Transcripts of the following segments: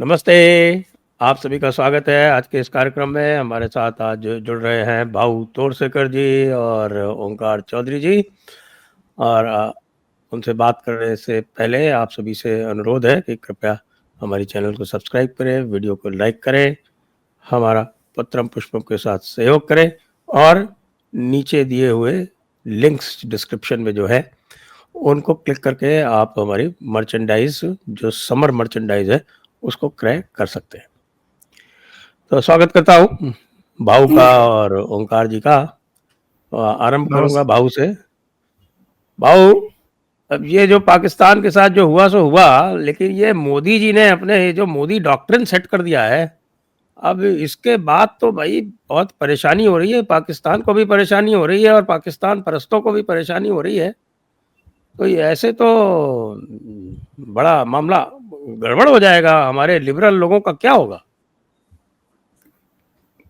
नमस्ते, आप सभी का स्वागत है आज के इस कार्यक्रम में। हमारे साथ आज जुड़ रहे हैं भाऊ तोरसेकर जी और ओंकार चौधरी जी। और उनसे बात करने से पहले आप सभी से अनुरोध है कि कृपया हमारी चैनल को सब्सक्राइब करें, वीडियो को लाइक करें, हमारा पत्रम पुष्पम के साथ सहयोग करें और नीचे दिए हुए लिंक्स डिस्क्रिप्शन में जो है उनको क्लिक करके आप हमारी मर्चेंडाइज जो समर मर्चेंडाइज है उसको क्रय कर सकते हैं। तो स्वागत करता हूँ भाऊ का और ओंकार जी का। आरंभ करूंगा भाऊ से। भाऊ, अब ये जो पाकिस्तान के साथ जो हुआ सो हुआ, लेकिन ये मोदी जी ने अपने जो मोदी डॉक्ट्रिन सेट कर दिया है, अब इसके बाद तो भाई बहुत परेशानी हो रही है। पाकिस्तान को भी परेशानी हो रही है और पाकिस्तान परस्तों को भी परेशानी हो रही है। तो ये ऐसे तो बड़ा मामला गड़बड़ हो जाएगा। हमारे लिबरल लोगों का क्या होगा?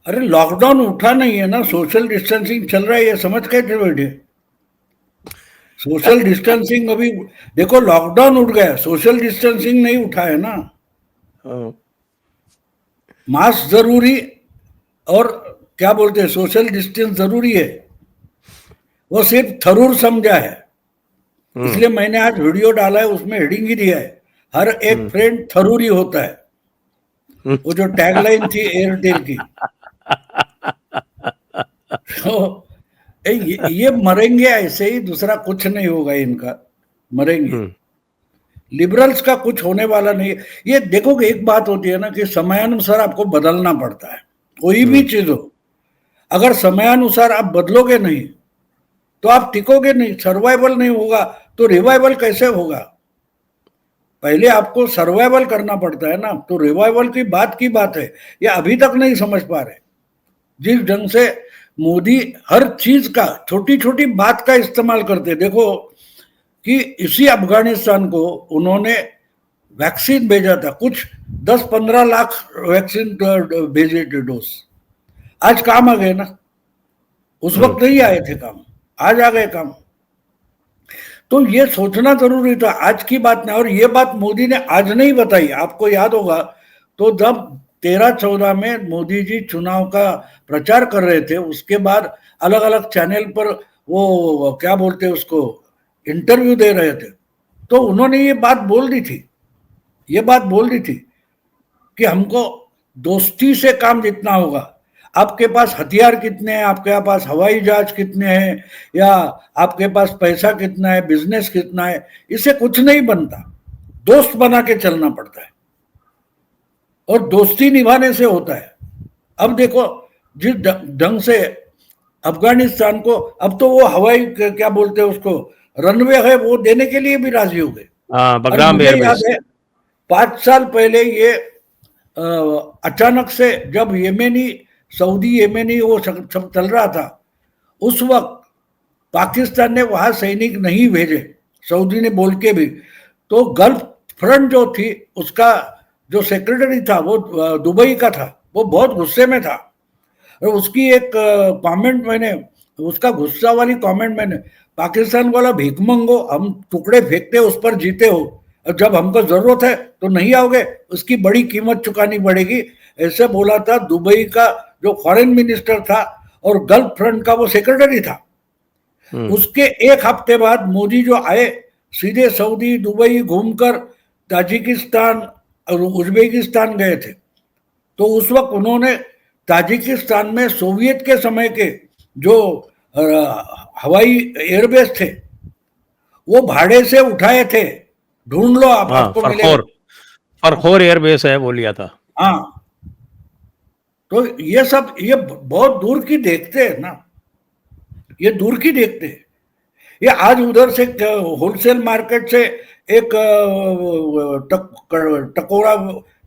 अरे लॉकडाउन उठा नहीं है ना, सोशल डिस्टेंसिंग चल रहा है, ये समझ कैसे बैठे? सोशल डिस्टेंसिंग अभी देखो, लॉकडाउन उठ गया, सोशल डिस्टेंसिंग नहीं उठा है ना। हाँ, मास्क जरूरी और क्या बोलते हैं, सोशल डिस्टेंस जरूरी है, वो सिर्फ थरूर समझा है। इसलिए मैंने आज वीडियो डाला है, उसमें हेडिंग ही दिया है, हर एक फ्रेंड थरूर ही होता है। वो जो टैगलाइन थी एयरटेल की। तो ये मरेंगे ऐसे ही, दूसरा कुछ नहीं होगा इनका, मरेंगे। लिबरल्स का कुछ होने वाला नहीं है। ये देखोगे, एक बात होती है ना कि समयानुसार आपको बदलना पड़ता है, कोई भी चीज हो। अगर समयानुसार आप बदलोगे नहीं तो आप टिकोगे नहीं, सर्वाइवल नहीं होगा तो रिवाइवल कैसे होगा? पहले आपको सर्वाइवल करना पड़ता है ना, तो रिवाइवल की बात है। ये अभी तक नहीं समझ पा रहे। जिस ढंग से मोदी हर चीज का, छोटी छोटी बात का इस्तेमाल करते, देखो कि इसी अफगानिस्तान को उन्होंने वैक्सीन भेजा था, कुछ 10-15 लाख वैक्सीन भेजे थे डोज। आज काम आ गए ना, उस वक्त नहीं आए थे काम, आज आ गए काम। तो ये सोचना जरूरी था, आज की बात नहीं। और ये बात मोदी ने आज नहीं बताई, आपको याद होगा तो जब 13-14 में मोदी जी चुनाव का प्रचार कर रहे थे, उसके बाद अलग अलग चैनल पर वो क्या बोलते उसको, इंटरव्यू दे रहे थे, तो उन्होंने ये बात बोल दी थी, ये बात बोल दी थी कि हमको दोस्ती से काम जितना होगा। आपके पास हथियार कितने हैं, आपके पास हवाई जहाज कितने हैं, या आपके पास पैसा कितना है, बिजनेस कितना है, इससे कुछ नहीं बनता। दोस्त बना के चलना पड़ता है और दोस्ती निभाने से होता है। अब देखो जिस ढंग से अफगानिस्तान को, अब तो वो हवाई क्या बोलते हैं उसको, रनवे है, वो देने के लिए भी राजी हो गए। और बगराम मुझे एयरबेस। याद है 5 साल पहले ये अचानक से जब येमेनी, सऊदी येमेनी वो सब चल रहा था, उस वक्त पाकिस्तान ने वहां सैनिक नहीं भेजे, सऊदी ने बोल के भी। तो गल्फ फ्रंट जो थी, उसका जो सेक्रेटरी था वो दुबई का था, वो बहुत गुस्से में था। और उसकी एक कमेंट मैंने, उसका गुस्सा वाली कमेंट मैंने, पाकिस्तान वाला भीख मंगो, हम टुकड़े फेंकते उस पर जीते हो, और जब हमको जरूरत है तो नहीं आओगे, उसकी बड़ी कीमत चुकानी पड़ेगी, ऐसे बोला था दुबई का जो फॉरेन मिनिस्टर था और गल्फ फ्रंट का वो सेक्रेटरी था। उसके एक हफ्ते बाद मोदी जो आए, सीधे सऊदी दुबई घूमकर ताजिकिस्तान और उज्बेकिस्तान गए थे। तो उस वक्त उन्होंने ताजिकिस्तान में सोवियत के समय के जो हवाई एयरबेस थे वो भाड़े से उठाए थे, ढूंढ लो आप, आपको मिलेगा। फरखोर एयरबेस है, वो लिया था। हाँ, तो ये सब ये बहुत दूर की देखते हैं ना, ये दूर की देखते हैं। ये आज उधर से होलसेल मार्केट से एक टकोरा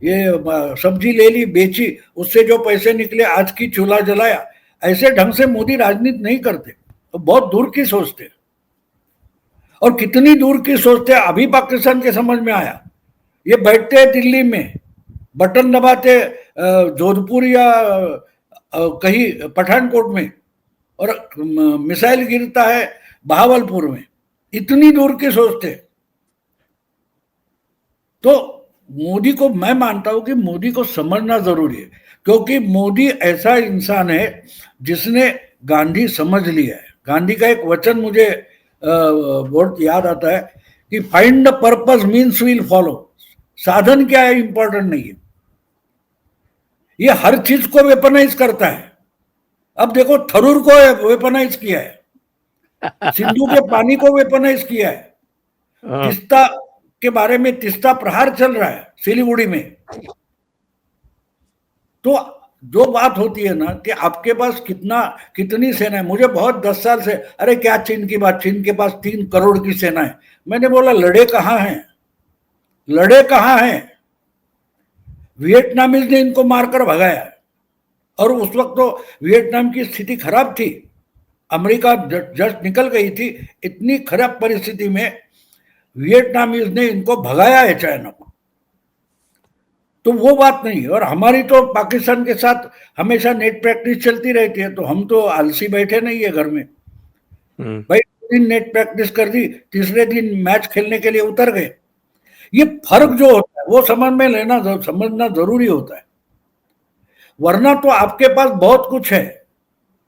ये सब्जी ले ली, बेची, उससे जो पैसे निकले आज की चूल्हा जलाया। ऐसे ढंग से मोदी राजनीति नहीं करते, तो बहुत दूर की सोचते। और कितनी दूर की सोचते अभी पाकिस्तान के समझ में आया। ये बैठते हैं दिल्ली में, बटन दबाते जोधपुर या कहीं पठानकोट में, और मिसाइल गिरता है बहावलपुर में। इतनी दूर की सोचते। तो मोदी को मैं मानता हूं कि मोदी को समझना जरूरी है, क्योंकि मोदी ऐसा इंसान है जिसने गांधी समझ लिया है। गांधी का एक वचन मुझे बहुत याद आता है कि find the purpose means will follow. साधन क्या है इंपॉर्टेंट नहीं है, ये हर चीज को वेपनाइज करता है। अब देखो थरूर को वेपनाइज किया है, सिंधु के पानी को वेपनाइज किया है, तीस्ता के बारे में तीस्ता प्रहार चल रहा है सिलीगुड़ी में। तो जो बात होती है ना कि आपके पास कितनी सेना है। मुझे बहुत 10 साल से, अरे क्या चीन की बात, चीन के पास 3 करोड़ की सेना है। मैंने बोला लड़े कहां हैं, लड़े कहां हैं? वियतनामीज ने इनको मारकर भगाया, और उस वक्त तो वियतनाम की स्थिति खराब थी, अमेरिका जस्ट निकल गई थी। इतनी खराब परिस्थिति में वियतनामीज ने इनको भगाया है चाइना को। तो वो बात नहीं है। और हमारी तो पाकिस्तान के साथ हमेशा नेट प्रैक्टिस चलती रहती है, तो हम तो आलसी बैठे नहीं है घर में। भाई 2 दिन नेट प्रैक्टिस कर दी, तीसरे दिन मैच खेलने के लिए उतर गए। ये फर्क जो होता है वो समझना जरूरी होता है, वरना तो आपके पास बहुत कुछ है,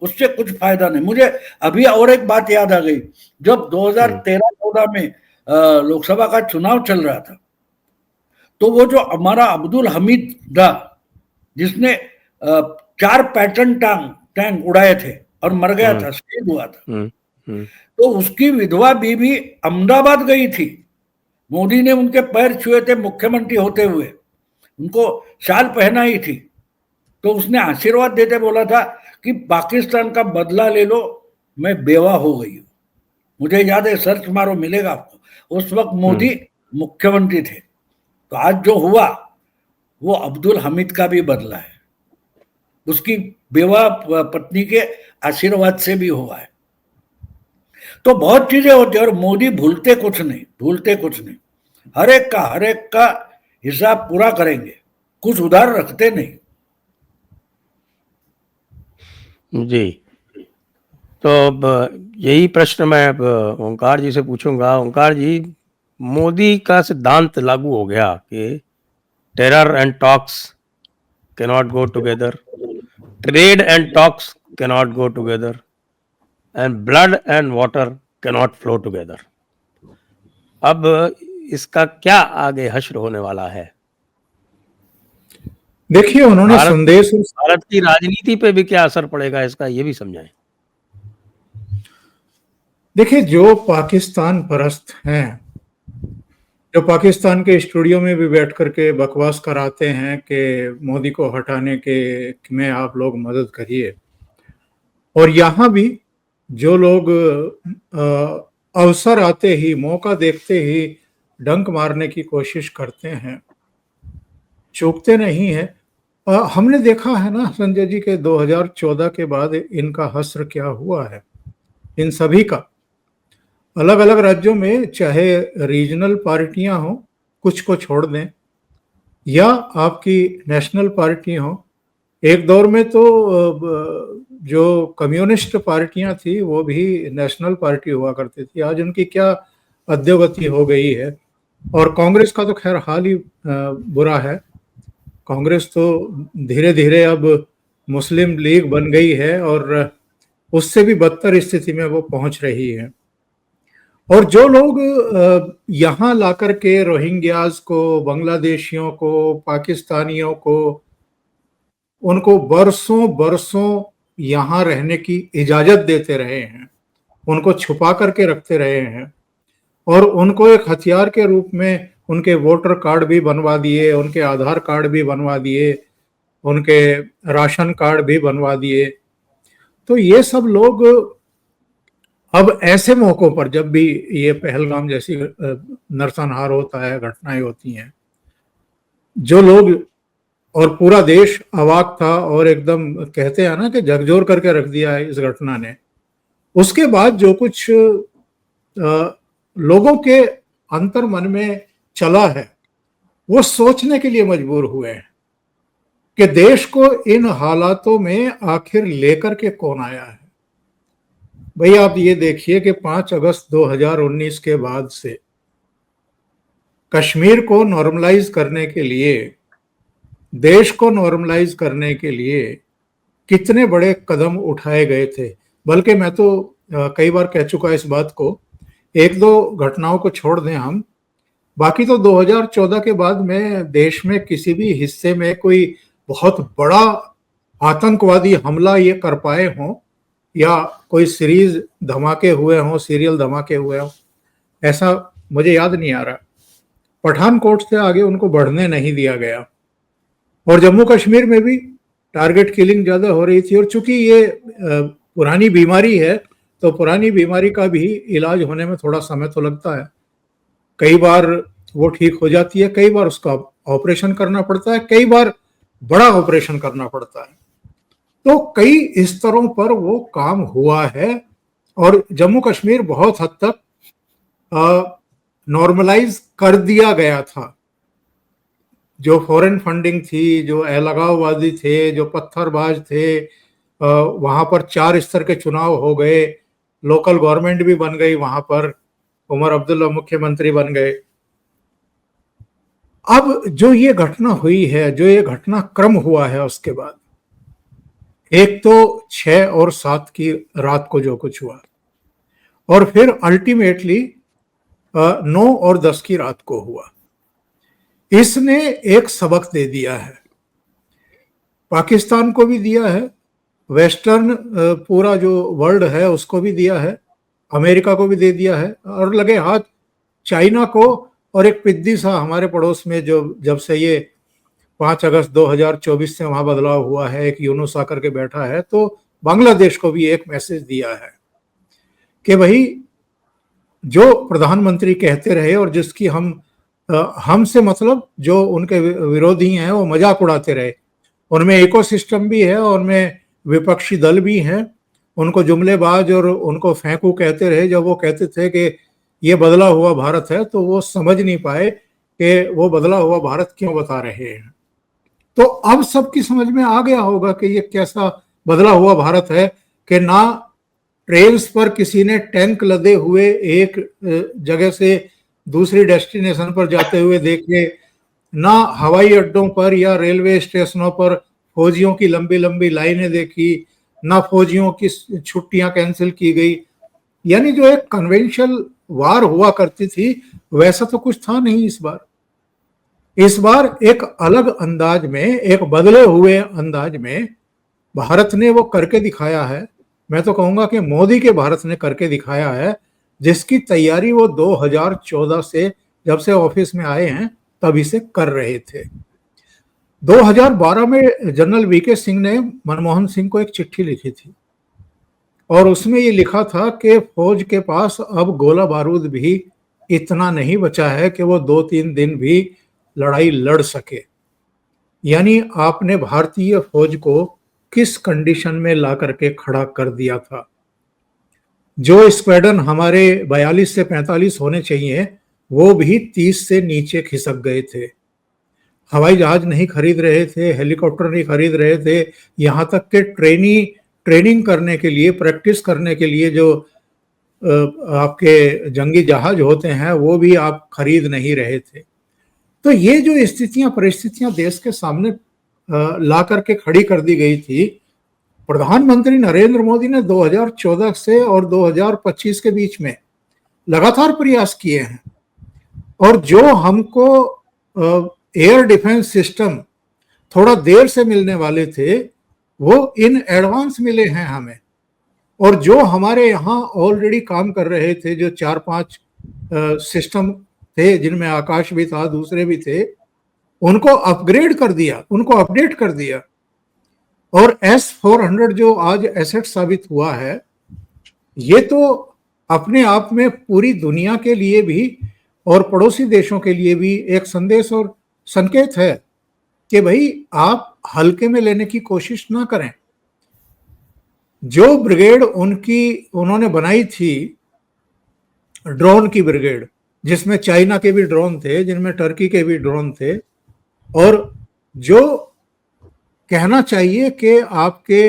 उससे कुछ फायदा नहीं। मुझे अभी और एक बात याद आ गई, जब 2013-14 में लोकसभा का चुनाव चल रहा था, तो वो जो हमारा अब्दुल हमीद था, जिसने 4 पैटर्न टैंक उड़ाए थे और मर गया था, शहीद हुआ था, तो उसकी विधवा बीवी अहमदाबाद गई थी। मोदी ने उनके पैर छुए थे मुख्यमंत्री होते हुए, उनको शाल पहनाई थी। तो उसने आशीर्वाद देते बोला था कि पाकिस्तान का बदला ले लो, मैं बेवा हो गई हूं। मुझे याद है, सर्च मारो मिलेगा आपको। उस वक्त मोदी मुख्यमंत्री थे। तो आज जो हुआ वो अब्दुल हमीद का भी बदला है, उसकी बेवा पत्नी के आशीर्वाद से भी हुआ है। तो बहुत चीजें होती है, और मोदी भूलते कुछ नहीं। हर एक का हिसाब पूरा करेंगे, कुछ उधार रखते नहीं। जी, तो अब यही प्रश्न मैं अब ओंकार जी से पूछूंगा। ओंकार जी, मोदी का सिद्धांत लागू हो गया कि terror and talks cannot go together, trade and talks cannot go together, and blood and water cannot flow together. अब इसका क्या आगे हश्र होने वाला है? देखिए, उन्होंने संदेश, भारत की राजनीति पे भी क्या असर पड़ेगा इसका, ये भी समझाएं। देखिए, जो पाकिस्तान परस्त हैं, जो पाकिस्तान के स्टूडियो में भी बैठ करके बकवास कराते हैं कि मोदी को हटाने के में आप लोग मदद करिए, और यहाँ भी जो लोग अवसर आते ही, मौका देखते ही डंक मारने की कोशिश करते हैं, चूकते नहीं है। हमने देखा है ना संजय जी के 2014 के बाद इनका हश्र क्या हुआ है, इन सभी का। अलग अलग राज्यों में चाहे रीजनल पार्टियां हों, कुछ को छोड़ दें, या आपकी नेशनल पार्टी हो। एक दौर में तो जो कम्युनिस्ट पार्टियां थी वो भी नेशनल पार्टी हुआ करती थी, आज उनकी क्या अधोगति हो गई है। और कांग्रेस का तो खैर हाल ही बुरा है। कांग्रेस तो धीरे धीरे अब मुस्लिम लीग बन गई है, और उससे भी बदतर स्थिति में वो पहुंच रही है। और जो लोग यहाँ ला करके रोहिंग्याज को, बांग्लादेशियों को, पाकिस्तानियों को, उनको बरसों बरसों यहाँ रहने की इजाजत देते रहे हैं, उनको छुपा करके रखते रहे हैं, और उनको एक हथियार के रूप में उनके वोटर कार्ड भी बनवा दिए, उनके आधार कार्ड भी बनवा दिए, उनके राशन कार्ड भी बनवा दिए। तो ये सब लोग अब ऐसे मौकों पर, जब भी ये पहलगाम जैसी नरसंहार होता है, घटनाएं होती हैं, जो लोग, और पूरा देश अवाक था और एकदम कहते हैं ना कि झकझोर करके रख दिया है इस घटना ने, उसके बाद जो कुछ लोगों के अंतर मन में चला है, वो सोचने के लिए मजबूर हुए हैं कि देश को इन हालातों में आखिर लेकर के कौन आया है। भाई आप ये देखिए कि 5 अगस्त 2019 के बाद से कश्मीर को नॉर्मलाइज करने के लिए, देश को नॉर्मलाइज करने के लिए कितने बड़े कदम उठाए गए थे। बल्कि मैं तो कई बार कह चुका इस बात को, एक दो घटनाओं को छोड़ दें हम, बाकी तो 2014 के बाद में देश में किसी भी हिस्से में कोई बहुत बड़ा आतंकवादी हमला ये कर पाए हों या कोई सीरीज धमाके हुए हों, सीरियल धमाके हुए हों, ऐसा मुझे याद नहीं आ रहा। पठानकोट से आगे उनको बढ़ने नहीं दिया गया। और जम्मू कश्मीर में भी टारगेट किलिंग ज़्यादा हो रही थी। और चूंकि ये पुरानी बीमारी है तो पुरानी बीमारी का भी इलाज होने में थोड़ा समय तो लगता है। कई बार वो ठीक हो जाती है, कई बार उसका ऑपरेशन करना पड़ता है, कई बार बड़ा ऑपरेशन करना पड़ता है। तो कई स्तरों पर वो काम हुआ है और जम्मू कश्मीर बहुत हद तक नॉर्मलाइज कर दिया गया था। जो फॉरेन फंडिंग थी, जो अलगाववादी थे, जो पत्थरबाज थे, वहां पर 4 स्तर के चुनाव हो गए, लोकल गवर्नमेंट भी बन गई, वहां पर उमर अब्दुल्ला मुख्यमंत्री बन गए। अब जो ये घटना हुई है, जो ये घटनाक्रम हुआ है, उसके बाद एक तो 6 और 7 की रात को जो कुछ हुआ और फिर अल्टीमेटली 9 और 10 की रात को हुआ, इसने एक सबक दे दिया है। पाकिस्तान को भी दिया है, वेस्टर्न पूरा जो वर्ल्ड है उसको भी दिया है, अमेरिका को भी दे दिया है, और लगे हाथ चाइना को। और एक पिद्दी सा हमारे पड़ोस में जो जब से ये 5 अगस्त 2024 से वहां बदलाव हुआ है, एक यूनुस आकर के बैठा है, तो बांग्लादेश को भी एक मैसेज दिया है कि भाई जो प्रधानमंत्री कहते रहे और जिसकी हमसे मतलब जो उनके विरोधी हैं वो मजाक उड़ाते रहे, उनमें इकोसिस्टम भी है, उनमें विपक्षी दल भी हैं, उनको जुमलेबाज और उनको फेंकू कहते रहे। जब वो कहते थे कि ये बदला हुआ भारत है तो वो समझ नहीं पाए कि वो बदला हुआ भारत क्यों बता रहे हैं। तो अब सबकी समझ में आ गया होगा कि ये कैसा बदला हुआ भारत है कि ना ट्रेन्स पर किसी ने टैंक लदे हुए एक जगह से दूसरी डेस्टिनेशन पर जाते हुए देखे, ना हवाई अड्डों पर या रेलवे स्टेशनों पर फौजियों की लंबी लंबी लाइनें देखी, ना फौजियों की छुट्टियां कैंसिल की गई। यानी जो एक कन्वेंशनल वार हुआ करती थी वैसा तो कुछ था नहीं इस बार। इस बार एक अलग अंदाज में, एक बदले हुए अंदाज में भारत ने वो करके दिखाया है। मैं तो कहूंगा कि मोदी के भारत ने करके दिखाया है, जिसकी तैयारी वो 2014 से जब से ऑफिस में आए हैं तभी से कर रहे थे। 2012 में जनरल वीके सिंह ने मनमोहन सिंह को एक चिट्ठी लिखी थी और उसमें ये लिखा था कि फौज के पास अब गोला बारूद भी इतना नहीं बचा है कि वो 2-3 दिन भी लड़ाई लड़ सके। यानी आपने भारतीय फौज को किस कंडीशन में ला करके खड़ा कर दिया था। जो स्क्वाड्रन हमारे 42 से 45 होने चाहिए वो भी 30 से नीचे खिसक गए थे। हवाई जहाज नहीं खरीद रहे थे, हेलीकॉप्टर नहीं खरीद रहे थे, यहाँ तक कि ट्रेनिंग करने के लिए, प्रैक्टिस करने के लिए जो आपके जंगी जहाज होते हैं वो भी आप खरीद नहीं रहे थे। तो ये जो स्थितियां, परिस्थितियां देश के सामने ला करके खड़ी कर दी गई थी, प्रधानमंत्री नरेंद्र मोदी ने 2014 से और 2025 के बीच में लगातार प्रयास किए हैं। और जो हमको एयर डिफेंस सिस्टम थोड़ा देर से मिलने वाले थे वो इन एडवांस मिले हैं हमें। और जो हमारे यहाँ ऑलरेडी काम कर रहे थे, जो 4-5 सिस्टम थे जिनमें आकाश भी था, दूसरे भी थे, उनको अपग्रेड कर दिया, उनको अपडेट कर दिया। और S-400 जो आज एसेट साबित हुआ है, ये तो अपने आप में पूरी दुनिया के लिए भी और पड़ोसी देशों के लिए भी एक संदेश और संकेत है कि भाई आप हल्के में लेने की कोशिश ना करें। जो ब्रिगेड उन्होंने बनाई थी, ड्रोन की ब्रिगेड, जिसमें चाइना के भी ड्रोन थे, जिनमें टर्की के भी ड्रोन थे, और जो कहना चाहिए कि आपके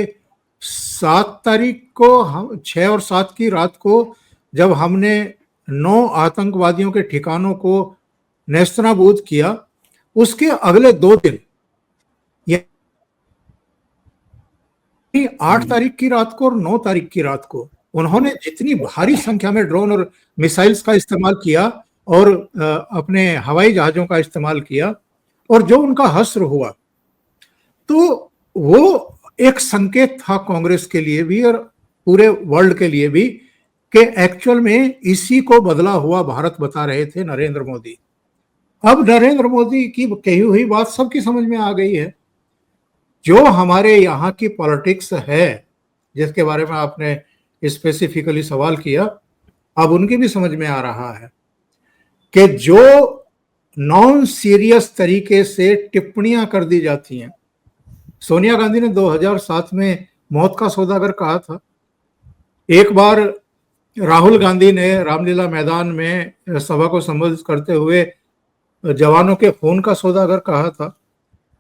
7 तारीख को, 6 और 7 की रात को जब हमने 9 आतंकवादियों के ठिकानों को नेस्तनाबूद किया, उसके अगले 2 दिन 8 तारीख की रात को और 9 तारीख की रात को उन्होंने जितनी भारी संख्या में ड्रोन और मिसाइल्स का इस्तेमाल किया और अपने हवाई जहाजों का इस्तेमाल किया, और जो उनका हश्र हुआ, तो वो एक संकेत था कांग्रेस के लिए भी और पूरे वर्ल्ड के लिए भी कि एक्चुअल में इसी को बदला हुआ भारत बता रहे थे नरेंद्र मोदी। अब नरेंद्र मोदी की कही हुई बात सबकी समझ में आ गई है। जो हमारे यहाँ की पॉलिटिक्स है, जिसके बारे में आपने स्पेसिफिकली सवाल किया, अब उनकी भी समझ में आ रहा है कि जो नॉन सीरियस तरीके से टिप्पणियां कर दी जाती हैं। सोनिया गांधी ने 2007 में मौत का सौदागर कहा था। एक बार राहुल गांधी ने रामलीला मैदान में सभा को संबोधित करते हुए जवानों के खून का सौदागर कहा था,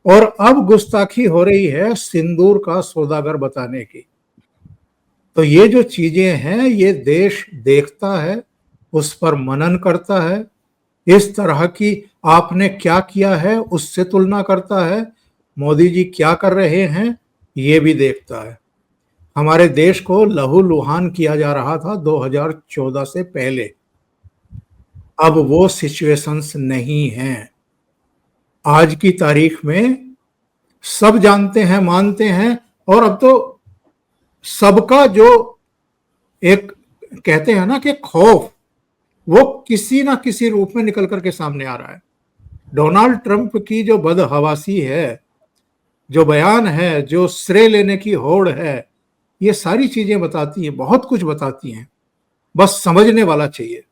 और अब गुस्ताखी हो रही है सिंदूर का सौदागर बताने की। तो ये जो चीजें हैं, ये देश देखता है, उस पर मनन करता है, इस तरह की आपने क्या किया है उससे तुलना करता है, मोदी जी क्या कर रहे हैं ये भी देखता है। हमारे देश को लहूलुहान किया जा रहा था 2014 से पहले, अब वो सिचुएशंस नहीं हैं। आज की तारीख में सब जानते हैं, मानते हैं, और अब तो सबका जो एक कहते हैं ना कि खौफ, वो किसी ना किसी रूप में निकल करके सामने आ रहा है। डोनाल्ड ट्रंप की जो बदहवासी है, जो बयान है, जो श्रेय लेने की होड़ है, ये सारी चीजें बताती हैं, बहुत कुछ बताती हैं, बस समझने वाला चाहिए।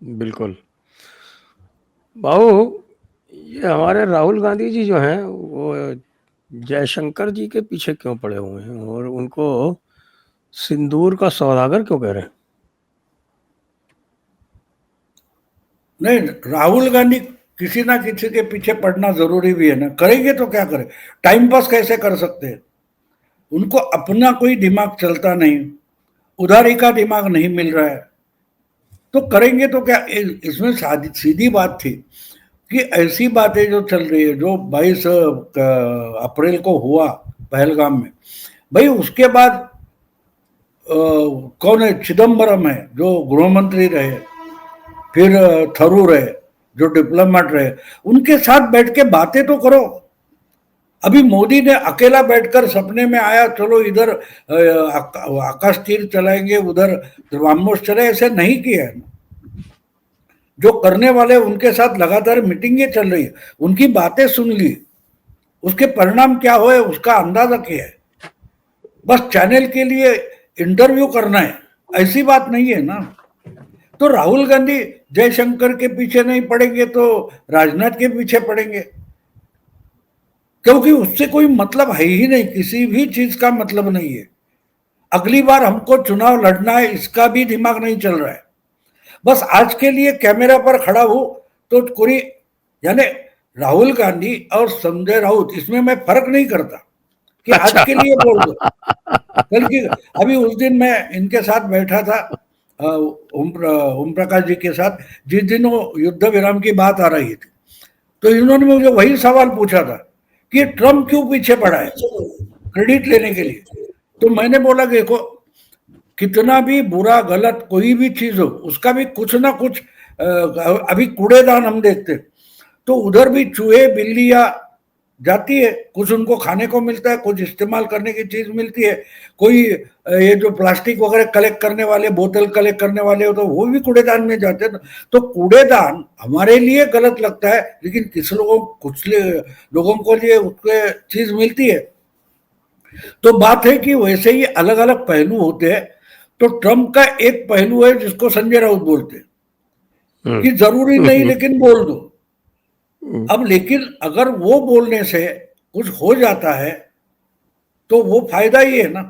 बिल्कुल बाबू, ये हमारे राहुल गांधी जी जो हैं वो जयशंकर जी के पीछे क्यों पड़े हुए हैं और उनको सिंदूर का सौदागर क्यों कह रहे हैं? नहीं, राहुल गांधी किसी ना किसी के पीछे पड़ना जरूरी भी है ना। करेंगे तो क्या करें, टाइम पास कैसे कर सकते हैं? उनको अपना कोई दिमाग चलता नहीं, उधारी का दिमाग नहीं मिल रहा है, तो करेंगे तो क्या। इसमें सीधी बात थी कि ऐसी बातें जो चल रही है, जो 22 अप्रैल को हुआ पहलगाम में, भाई उसके बाद कौन है, चिदम्बरम है जो गृह मंत्री रहे, फिर थरूर है जो डिप्लोमेट रहे, उनके साथ बैठ के बातें तो करो। अभी मोदी ने अकेला बैठकर सपने में आया चलो इधर आकाश तीर चलाएंगे, उधर ब्रह्मोस चले, ऐसे नहीं किया है। जो करने वाले उनके साथ लगातार मीटिंगें चल रही है, उनकी बातें सुन ली, उसके परिणाम क्या हुए उसका अंदाजा किया है। बस चैनल के लिए इंटरव्यू करना है, ऐसी बात नहीं है ना। तो राहुल गांधी जयशंकर के पीछे नहीं पड़ेंगे तो राजनाथ के पीछे पड़ेंगे, क्योंकि उससे कोई मतलब है ही नहीं, किसी भी चीज का मतलब नहीं है। अगली बार हमको चुनाव लड़ना है, इसका भी दिमाग नहीं चल रहा है। बस आज के लिए कैमरा पर खड़ा हूं तो कोई, यानी राहुल गांधी और संजय राउत, इसमें मैं फर्क नहीं करता कि आज के लिए बोल दो, बल्कि अभी उस दिन मैं इनके साथ बैठा था, ओम प्रकाश जी के साथ, जिस दिन वो युद्ध विराम की बात आ रही थी, तो इन्होंने मुझे वही सवाल पूछा था कि ट्रम्प क्यों पीछे पड़ा है क्रेडिट लेने के लिए। तो मैंने बोला कि देखो, कितना भी बुरा गलत कोई भी चीज हो, उसका भी कुछ ना कुछ, अभी कूड़ेदान हम देखते तो उधर भी चूहे बिल्लियां जाती है, कुछ उनको खाने को मिलता है, कुछ इस्तेमाल करने की चीज मिलती है, कोई ये जो प्लास्टिक वगैरह कलेक्ट करने वाले, बोतल कलेक्ट करने वाले हो तो वो भी कूड़ेदान में जाते हैं। तो कूड़ेदान हमारे लिए गलत लगता है, लेकिन कुछ लोगों को लिए उसके चीज मिलती है। तो बात है कि वैसे ही अलग अलग पहलू होते हैं। तो ट्रम्प का एक पहलू है जिसको संजय राउत बोलते हैं कि जरूरी नहीं लेकिन बोल दो। अब लेकिन अगर वो बोलने से कुछ हो जाता है तो वो फायदा ही है ना।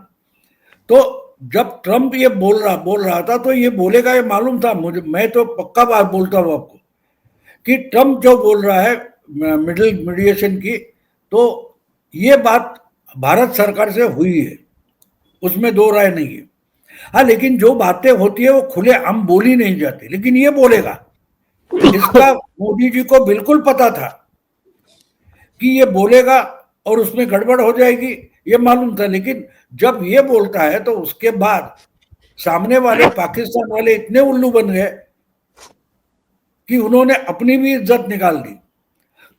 तो जब ट्रम्प ये बोल रहा था तो ये बोलेगा, ये मालूम था मुझे, मैं तो पक्का बात बोलता हूँ आपको कि ट्रम्प जो बोल रहा है मीडिएशन की, तो ये बात भारत सरकार से हुई है, उसमें दो राय नहीं है। हाँ, लेकिन जो बातें होती है वो खुले आम बोली नहीं जाती, लेकिन ये बोलेगा इसका मोदी जी को बिल्कुल पता था कि ये बोलेगा और उसमें गड़बड़ हो जाएगी, ये मालूम था। लेकिन जब ये बोलता है तो उसके बाद सामने वाले पाकिस्तान वाले इतने उल्लू बन गए कि उन्होंने अपनी भी इज्जत निकाल दी।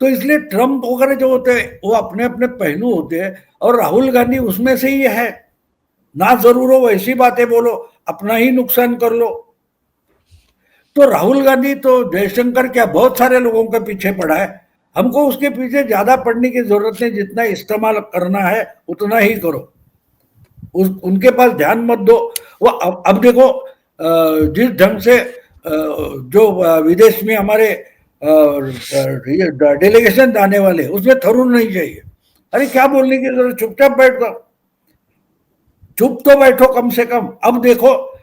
तो इसलिए ट्रंप वगैरह जो होते हैं वो अपने अपने पहलू होते हैं, और राहुल गांधी उसमें से ही है। ना जरूर हो वैसी बातें बोलो, अपना ही नुकसान कर लो। तो राहुल गांधी तो जयशंकर क्या बहुत सारे लोगों के पीछे पड़ा है। हमको उसके पीछे ज्यादा पड़ने की जरूरत नहीं, जितना इस्तेमाल करना है उतना ही करो, उनके पास ध्यान मत दो। वो अब देखो जिस ढंग से जो विदेश में हमारे डेलीगेशन जाने वाले, उसमें थरूर नहीं चाहिए। अरे क्या बोलने की जरूरत, चुपचाप बैठ जाओ, चुप तो बैठो कम से कम। अब देखो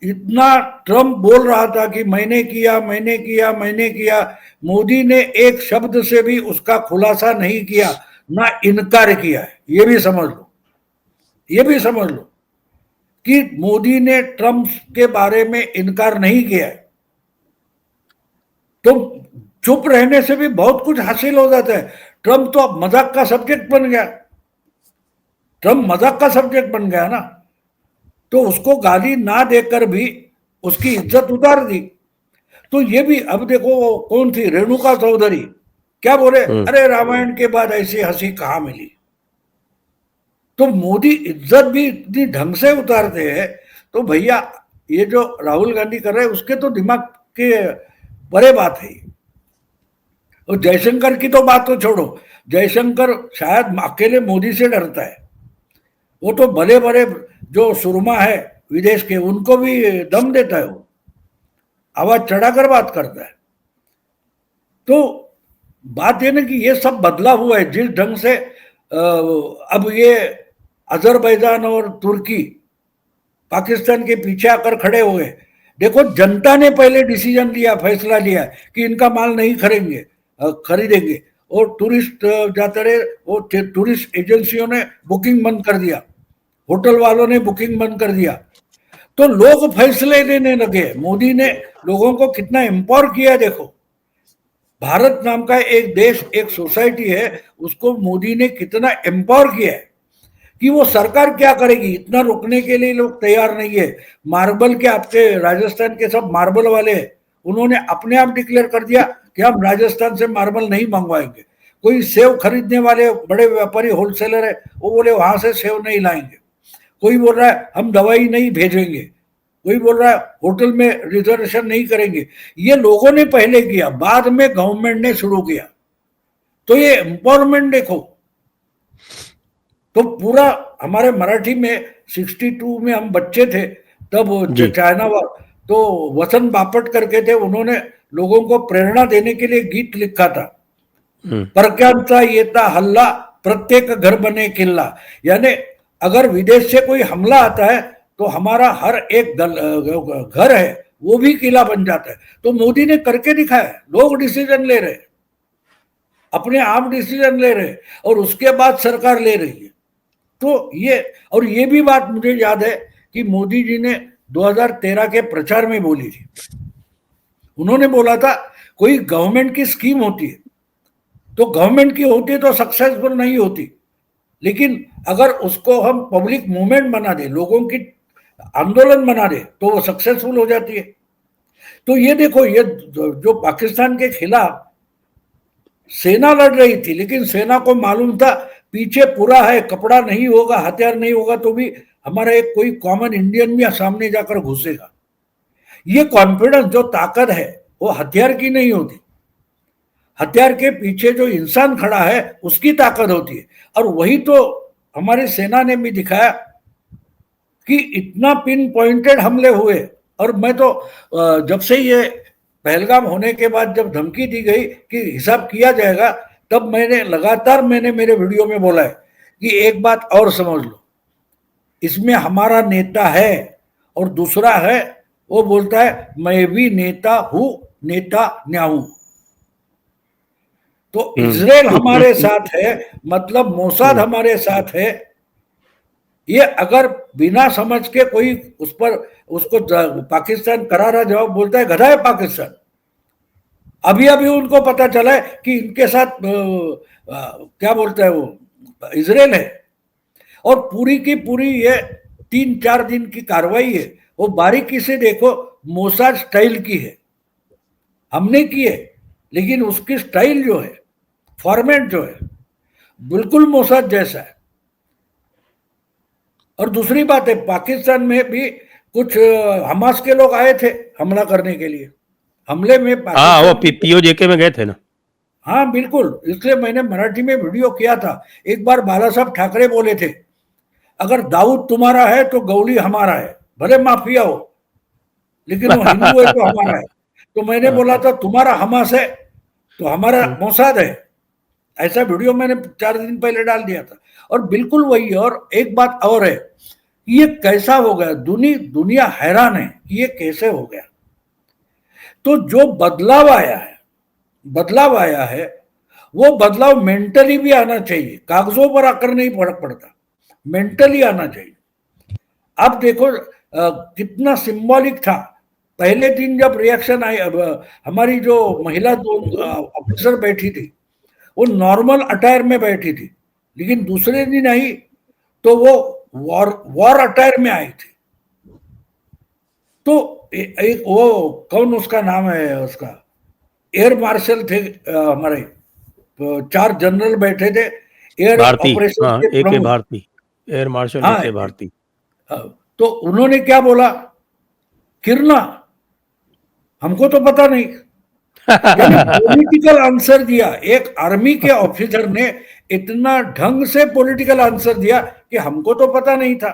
इतना ट्रंप बोल रहा था कि मैंने किया मैंने किया मैंने किया, मोदी ने एक शब्द से भी उसका खुलासा नहीं किया, ना इनकार किया है। ये भी समझ लो, ये भी समझ लो कि मोदी ने ट्रंप के बारे में इनकार नहीं किया है। तो चुप रहने से भी बहुत कुछ हासिल हो जाता है। ट्रंप तो अब मजाक का सब्जेक्ट बन गया, ट्रंप मजाक का सब्जेक्ट बन गया ना। तो उसको गाली ना देकर भी उसकी इज्जत उतार दी। तो ये भी अब देखो, कौन थी रेणुका चौधरी, क्या बोले, अरे रामायण के बाद ऐसी हंसी कहां मिली। तो मोदी इज्जत भी इतनी ढंग से उतारते हैं। तो भैया ये जो राहुल गांधी कर रहे हैं उसके तो दिमाग के बड़े बात है। और जयशंकर की तो बात तो छोड़ो, जयशंकर शायद अकेले मोदी से डरता है। वो तो भले भले जो सुरमा है विदेश के, उनको भी दम देता है, वो आवाज चढ़ाकर बात करता है। तो बात यह ना कि ये सब बदला हुआ है जिस ढंग से अब ये अजरबैजान और तुर्की पाकिस्तान के पीछे आकर खड़े हुए। देखो जनता ने पहले डिसीजन लिया, फैसला लिया कि इनका माल नहीं खरीदेंगे, और टूरिस्ट जाते रहे, वो टूरिस्ट एजेंसियों ने बुकिंग बंद कर दिया, होटल वालों ने बुकिंग बंद कर दिया। तो लोग फैसले लेने लगे। मोदी ने लोगों को कितना एम्पावर किया। देखो भारत नाम का एक देश, एक सोसाइटी है, उसको मोदी ने कितना एम्पावर किया है कि वो सरकार क्या करेगी इतना रोकने के लिए लोग तैयार नहीं है। मार्बल के, आपके राजस्थान के सब मार्बल वाले, उन्होंने अपने आप डिक्लेयर कर दिया कि हम राजस्थान से मार्बल नहीं मंगवाएंगे। कोई सेव खरीदने वाले बड़े व्यापारी होलसेलर है, वो बोले वहां से सेव नहीं लाएंगे। कोई बोल रहा है हम दवाई नहीं भेजेंगे, कोई बोल रहा है होटल में रिजर्वेशन नहीं करेंगे। ये लोगों ने पहले किया, बाद में गवर्नमेंट ने शुरू किया। तो ये एम्पावरमेंट देखो। तो पूरा हमारे मराठी में 62 में हम बच्चे थे तब चाइना वार, तो वसंत बापट करके थे, उन्होंने लोगों को प्रेरणा देने के लिए गीत लिखा था, परक्यांचा येता हल्ला प्रत्येक घर बने किल्ला। यानी अगर विदेश से कोई हमला आता है तो हमारा हर एक घर है वो भी किला बन जाता है। तो मोदी ने करके दिखाया, लोग डिसीजन ले रहे, अपने आप डिसीजन ले रहे, और उसके बाद सरकार ले रही है। तो ये, और ये भी बात मुझे याद है कि मोदी जी ने 2013 के प्रचार में बोली थी। उन्होंने बोला था कोई गवर्नमेंट की स्कीम होती है तो गवर्नमेंट की होती है तो सक्सेसफुल नहीं होती, लेकिन अगर उसको हम पब्लिक मूवमेंट बना दे, लोगों की आंदोलन बना दे, तो वो सक्सेसफुल हो जाती है। तो ये देखो, ये जो पाकिस्तान के खिलाफ सेना लड़ रही थी, लेकिन सेना को मालूम था पीछे पूरा है, कपड़ा नहीं होगा, हथियार नहीं होगा, तो भी हमारा एक कोई कॉमन इंडियन भी सामने जाकर घुसेगा। ये कॉन्फिडेंस, जो ताकत है, वो हथियार की नहीं होती। हथियार के पीछे जो इंसान खड़ा है उसकी ताकत होती है। और वही तो हमारी सेना ने भी दिखाया कि इतना पिन पॉइंटेड हमले हुए। और मैं तो जब से ये पहलगाम होने के बाद जब धमकी दी गई कि हिसाब किया जाएगा, तब मैंने लगातार मेरे वीडियो में बोला है कि एक बात और समझ लो, इसमें हमारा नेता है और दूसरा है वो बोलता है मैं भी नेता हूं, नेता न्याहू। तो इजराइल हमारे साथ है, मतलब मोसाद हमारे साथ है। ये अगर बिना समझ के कोई उस पर उसको पाकिस्तान करारा जवाब बोलता है, गधा है पाकिस्तान। अभी अभी उनको पता चला है कि इनके साथ क्या बोलते हैं वो इजराइल है, और पूरी की पूरी ये 3-4 दिन की कार्रवाई है, वो बारीकी से देखो मोसाद स्टाइल की है, हमने की है, लेकिन उसकी स्टाइल जो है, फॉर्मेट जो है, बिल्कुल मोसाद जैसा है। और दूसरी बात है, पाकिस्तान में भी कुछ हमास के लोग आए थे हमला करने के लिए, हमले में हाँ, वो पाकिस्तान पीओजेके में गए थे ना। हाँ बिल्कुल, इसलिए मैंने मराठी में वीडियो किया था। एक बार बाला साहब ठाकरे बोले थे, अगर दाऊद तुम्हारा है तो गौली हमारा है, भले माफिया हो लेकिन वो हिंदू है तो हमारा है। तो मैंने बोला था तुम्हारा हमास है तो हमारा मोसाद है, ऐसा वीडियो मैंने 4 दिन पहले डाल दिया था। और बिल्कुल वही है। और एक बात और है, ये कैसा हो गया, दुनिया हैरान है कि ये कैसे हो गया। तो जो बदलाव आया है वो बदलाव मेंटली भी आना चाहिए, कागजों पर आकर नहीं फर्क पड़ता, मेंटली आना चाहिए। आप देखो कितना सिंबॉलिक था, पहले दिन जब रिएक्शन आई, हमारी जो महिला दो ऑफिसर बैठी थी वो नॉर्मल अटायर में बैठी थी, लेकिन दूसरे दिन आई तो वो वॉर अटायर में आई थी। तो एक वो कौन उसका नाम है, उसका एयर मार्शल थे हमारे, 4 जनरल बैठे थे एयर ऑपरेशन हाँ, के AK प्रमुख, भारती, एयर मार्शल हाँ AK भारती। तो उन्होंने क्या बोला, किरना हमको तो पता नहीं, यानी पॉलिटिकल आंसर दिया। एक आर्मी के ऑफिसर ने इतना ढंग से पॉलिटिकल आंसर दिया कि हमको तो पता नहीं था,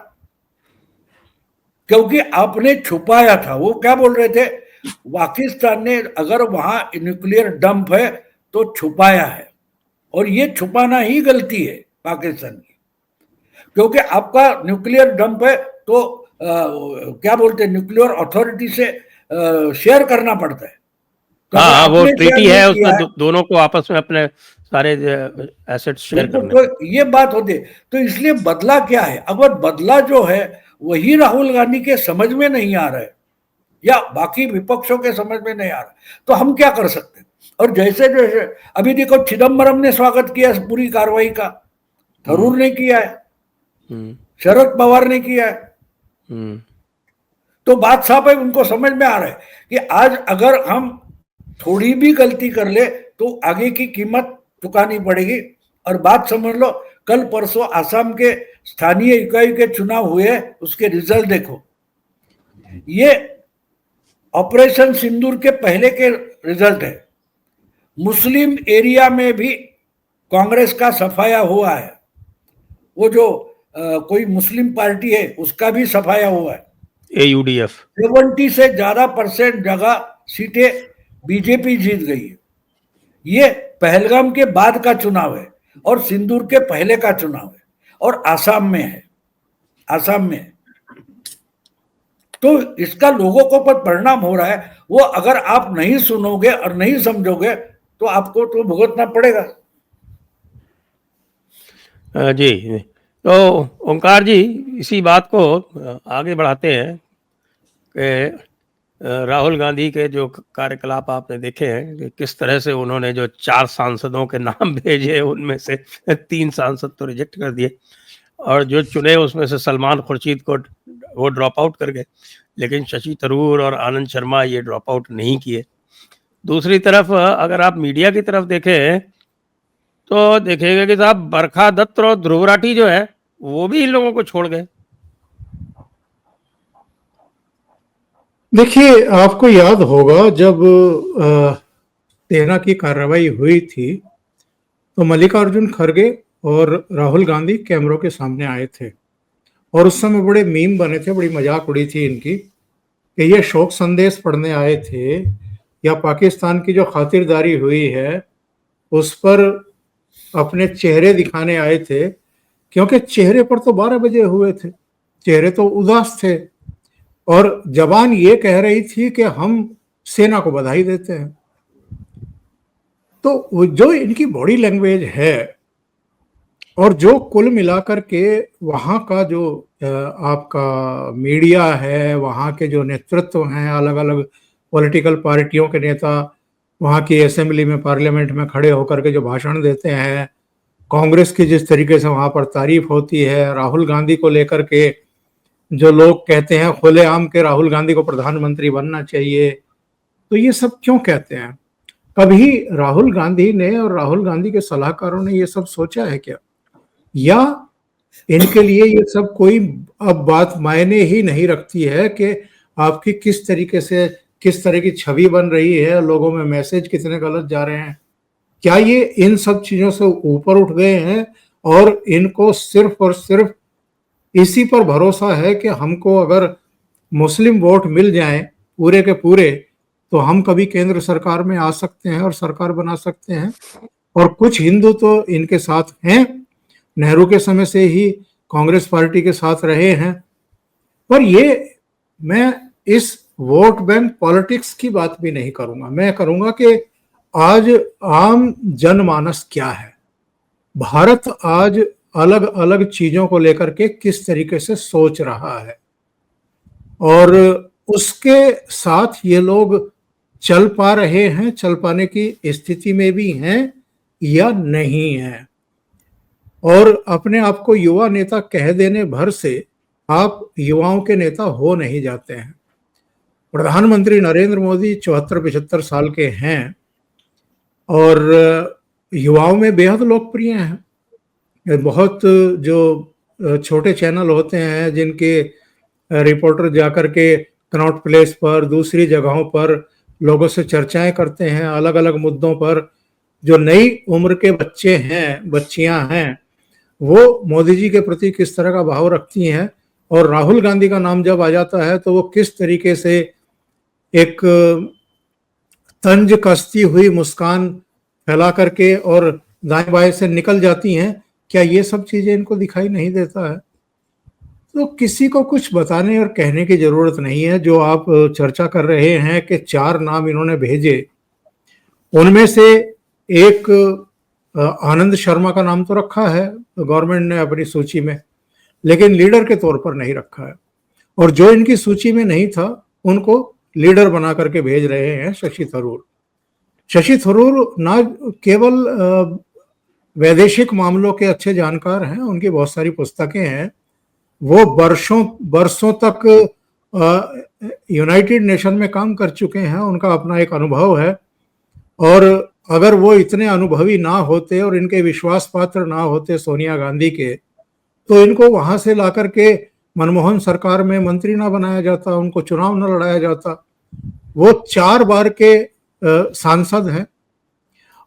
क्योंकि आपने छुपाया था। वो क्या बोल रहे थे, पाकिस्तान ने अगर वहां न्यूक्लियर डंप है तो छुपाया है, और ये छुपाना ही गलती है पाकिस्तान की, क्योंकि आपका न्यूक्लियर डंप है तो क्या बोलते हैं, न्यूक्लियर अथॉरिटी से शेयर करना पड़ता है। तो हाँ, वो आपने शेयर ट्रीटी नहीं है, किया उसमें है, दोनों को आपस में अपने सारे एसेट्स शेयर बिल्कुल, करने। तो ये बात होती है। तो इसलिए बदला क्या है, अगर बदला जो है वही राहुल गांधी के समझ में नहीं आ रहा है या बाकी विपक्षों के समझ में नहीं आ रहा, तो हम क्या कर सकते हैं। और जैसे जैसे अभी देखो चिदम्बरम ने स्वागत किया पूरी कार्रवाई का, थरूर ने किया है, शरद पवार ने किया है। तो बात साफ है, उनको समझ में आ रहा है कि आज अगर हम थोड़ी भी गलती कर ले तो आगे की कीमत चुकानी पड़ेगी। और बात समझ लो, कल परसों आसाम के स्थानीय इकाई के चुनाव हुए, उसके रिजल्ट देखो, ये ऑपरेशन सिंदूर के पहले के रिजल्ट है। मुस्लिम एरिया में भी कांग्रेस का सफाया हुआ है, वो जो कोई मुस्लिम पार्टी है उसका भी सफाया हुआ है। AUDF 70 से ज्यादा % जगह सीटें बीजेपी जीत गई है। ये पहलगाम के बाद का चुनाव है और सिंदूर के पहले का चुनाव है, और आसाम में है, आसाम में है। तो इसका लोगों को पर परिणाम हो रहा है, वो अगर आप नहीं सुनोगे और नहीं समझोगे तो आपको तो भुगतना पड़ेगा। जी, तो ओंकार जी, इसी बात को आगे बढ़ाते हैं कि राहुल गांधी के जो कार्यकलाप आपने देखे हैं कि किस तरह से उन्होंने जो 4 सांसदों के नाम भेजे, उनमें से 3 सांसद तो रिजेक्ट कर दिए, और जो चुने उसमें से सलमान खुर्शीद को वो ड्रॉप आउट कर गए, लेकिन शशि थरूर और आनंद शर्मा ये ड्रॉप आउट नहीं किए। दूसरी तरफ अगर आप मीडिया की तरफ देखें तो देखेंगे कि साहब बरखा दत्त और ध्रुव राठी जो है वो भी इन लोगों को छोड़ गए। देखिए, आपको याद होगा जब सेना की कार्रवाई हुई थी तो मल्लिकार्जुन खड़गे और राहुल गांधी कैमरों के सामने आए थे, और उस समय बड़े मीम बने थे, बड़ी मजाक उड़ी थी इनकी कि ये शोक संदेश पढ़ने आए थे या पाकिस्तान की जो खातिरदारी हुई है उस पर अपने चेहरे दिखाने आए थे, क्योंकि चेहरे पर तो 12 बजे हुए थे, चेहरे तो उदास थे, और जबान ये कह रही थी कि हम सेना को बधाई देते हैं। तो जो इनकी बॉडी लैंग्वेज है और जो कुल मिलाकर के वहाँ का जो आपका मीडिया है, वहाँ के जो नेतृत्व हैं, अलग अलग पॉलिटिकल पार्टियों के नेता, वहाँ की असेंबली में, पार्लियामेंट में खड़े होकर के जो भाषण देते हैं, कांग्रेस की जिस तरीके से वहाँ पर तारीफ होती है, राहुल गांधी को लेकर के जो लोग कहते हैं खुलेआम के राहुल गांधी को प्रधानमंत्री बनना चाहिए, तो ये सब क्यों कहते हैं? कभी राहुल गांधी ने और राहुल गांधी के सलाहकारों ने ये सब सोचा है क्या? या इनके लिए ये सब कोई अब बात मायने ही नहीं रखती है कि आपकी किस तरीके से, किस तरह की छवि बन रही है, लोगों में मैसेज कितने गलत जा रहे हैं? क्या ये इन सब चीजों से ऊपर उठ गए हैं और इनको सिर्फ और सिर्फ इसी पर भरोसा है कि हमको अगर मुस्लिम वोट मिल जाएं पूरे के पूरे तो हम कभी केंद्र सरकार में आ सकते हैं और सरकार बना सकते हैं? और कुछ हिंदू तो इनके साथ हैं, नेहरू के समय से ही कांग्रेस पार्टी के साथ रहे हैं। पर ये, मैं इस वोट बैंक पॉलिटिक्स की बात भी नहीं करूंगा, मैं करूंगा कि आज आम जनमानस क्या है, भारत आज अलग अलग चीजों को लेकर के किस तरीके से सोच रहा है और उसके साथ ये लोग चल पा रहे हैं, चल पाने की स्थिति में भी हैं या नहीं है। और अपने आप को युवा नेता कह देने भर से आप युवाओं के नेता हो नहीं जाते हैं। प्रधानमंत्री नरेंद्र मोदी 74-75 साल के हैं और युवाओं में बेहद लोकप्रिय हैं। बहुत जो छोटे चैनल होते हैं जिनके रिपोर्टर जाकर के कनॉट प्लेस पर, दूसरी जगहों पर लोगों से चर्चाएं करते हैं अलग अलग मुद्दों पर, जो नई उम्र के बच्चे हैं, बच्चियां हैं, वो मोदी जी के प्रति किस तरह का भाव रखती हैं और राहुल गांधी का नाम जब आ जाता है तो वो किस तरीके से एक तंज कसती हुई मुस्कान फैला करके और दाएं बाएं से निकल जाती हैं। क्या ये सब चीजें इनको दिखाई नहीं देता है? तो किसी को कुछ बताने और कहने की जरूरत नहीं है। जो आप चर्चा कर रहे हैं कि 4 नाम इन्होंने भेजे, उनमें से एक आनंद शर्मा का नाम तो रखा है गवर्नमेंट ने अपनी सूची में, लेकिन लीडर के तौर पर नहीं रखा है। और जो इनकी सूची में नहीं था उनको लीडर बना करके भेज रहे हैं शशि थरूर। शशि थरूर ना केवल वैदेशिक मामलों के अच्छे जानकार हैं, उनकी बहुत सारी पुस्तकें हैं, वो बरसों तक यूनाइटेड नेशन में काम कर चुके हैं, उनका अपना एक अनुभव है। और अगर वो इतने अनुभवी ना होते और इनके विश्वास पात्र ना होते सोनिया गांधी के, तो इनको वहां से ला करके मनमोहन सरकार में मंत्री ना बनाया जाता, उनको चुनाव ना लड़ाया जाता। वो 4 बार के सांसद हैं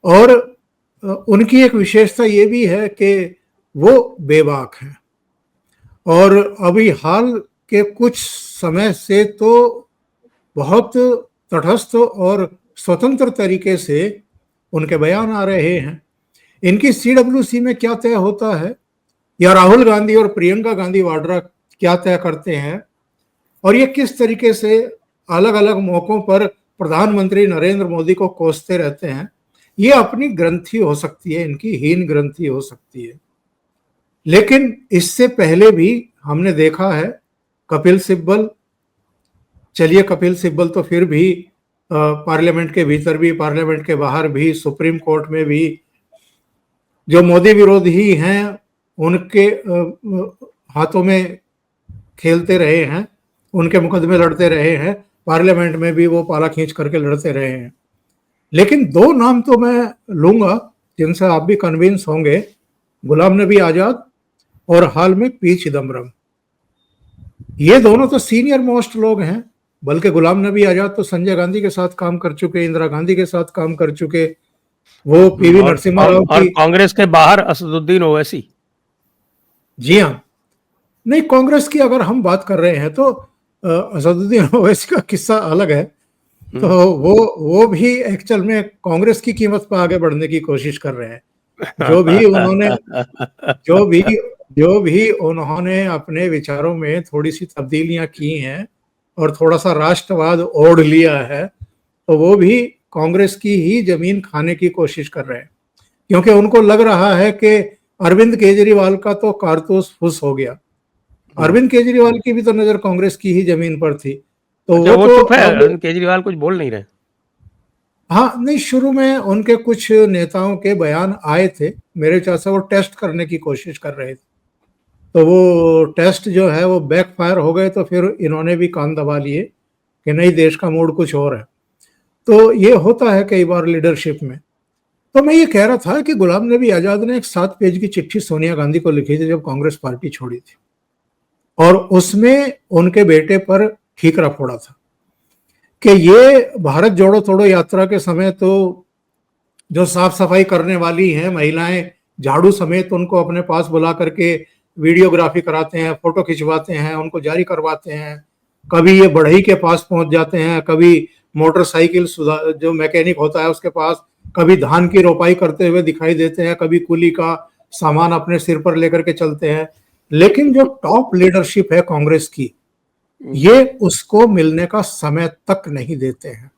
और उनकी एक विशेषता ये भी है कि वो बेबाक हैं। और अभी हाल के कुछ समय से तो बहुत तटस्थ और स्वतंत्र तरीके से उनके बयान आ रहे हैं। इनकी CWC में क्या तय होता है या राहुल गांधी और प्रियंका गांधी वाड्रा क्या तय करते हैं, और ये किस तरीके से अलग अलग मौकों पर प्रधानमंत्री नरेंद्र मोदी को कोसते रहते हैं, ये अपनी ग्रंथि हो सकती है, इनकी हीन ग्रंथि हो सकती है। लेकिन इससे पहले भी हमने देखा है कपिल सिब्बल, चलिए कपिल सिब्बल तो फिर भी पार्लियामेंट के भीतर भी, पार्लियामेंट के बाहर भी, सुप्रीम कोर्ट में भी जो मोदी विरोधी हैं उनके हाथों में खेलते रहे हैं, उनके मुकदमे लड़ते रहे हैं, पार्लियामेंट में भी वो पाला खींच करके लड़ते रहे हैं। लेकिन 2 नाम तो मैं लूंगा जिनसे आप भी कन्विंस होंगे, गुलाम नबी आजाद और हाल में पी चिदम्बरम। ये दोनों तो सीनियर मोस्ट लोग हैं, बल्कि गुलाम नबी आजाद तो संजय गांधी के साथ काम कर चुके, इंदिरा गांधी के साथ काम कर चुके, वो पीवी नरसिम्हा राव की, कांग्रेस के बाहर असदुद्दीन ओवैसी। जी हाँ, नहीं कांग्रेस की अगर हम बात कर रहे हैं तो असदुद्दीन ओवैसी का किस्सा अलग है। तो वो भी एक्चुअल में कांग्रेस की कीमत पर आगे बढ़ने की कोशिश कर रहे हैं। जो भी उन्होंने अपने विचारों में थोड़ी सी तब्दीलियां की हैं और थोड़ा सा राष्ट्रवाद ओढ़ लिया है, तो वो भी कांग्रेस की ही जमीन खाने की कोशिश कर रहे हैं, क्योंकि उनको लग रहा है कि अरविंद केजरीवाल का तो कारतूस फुस हो गया। अरविंद केजरीवाल की भी तो नजर कांग्रेस की ही जमीन पर थी, तो वो चुप है, अरविंद केजरीवाल कुछ बोल नहीं रहे। हाँ नहीं, शुरू में उनके कुछ नेताओं के बयान आए थे, मेरे ख्याल से वो टेस्ट करने की कोशिश कर रहे थे, तो वो टेस्ट जो है वो बैकफायर हो गए, तो फिर इन्होंने भी कान दबा लिए कि नहीं, देश का मूड कुछ और है। तो ये होता है कई बार लीडरशिप में। तो मैं ये कह रहा था कि गुलाम नबी आजाद ने एक 7 पेज की चिट्ठी सोनिया गांधी को लिखी थी जब कांग्रेस पार्टी छोड़ी थी, और उसमें उनके बेटे पर ठीकरा फोड़ा था कि ये भारत जोड़ो तोड़ो यात्रा के समय तो जो साफ सफाई करने वाली हैं महिलाएं, झाड़ू समेत उनको अपने पास बुला करके वीडियोग्राफी कराते हैं, फोटो खिंचवाते हैं, उनको जारी करवाते हैं। कभी ये बढ़ई के पास पहुंच जाते हैं, कभी मोटरसाइकिल जो मैकेनिक होता है उसके पास, कभी धान की रोपाई करते हुए दिखाई देते हैं, कभी कुली का सामान अपने सिर पर लेकर के चलते हैं। लेकिन जो टॉप लीडरशिप है कांग्रेस की, ये उसको मिलने का समय तक नहीं देते हैं।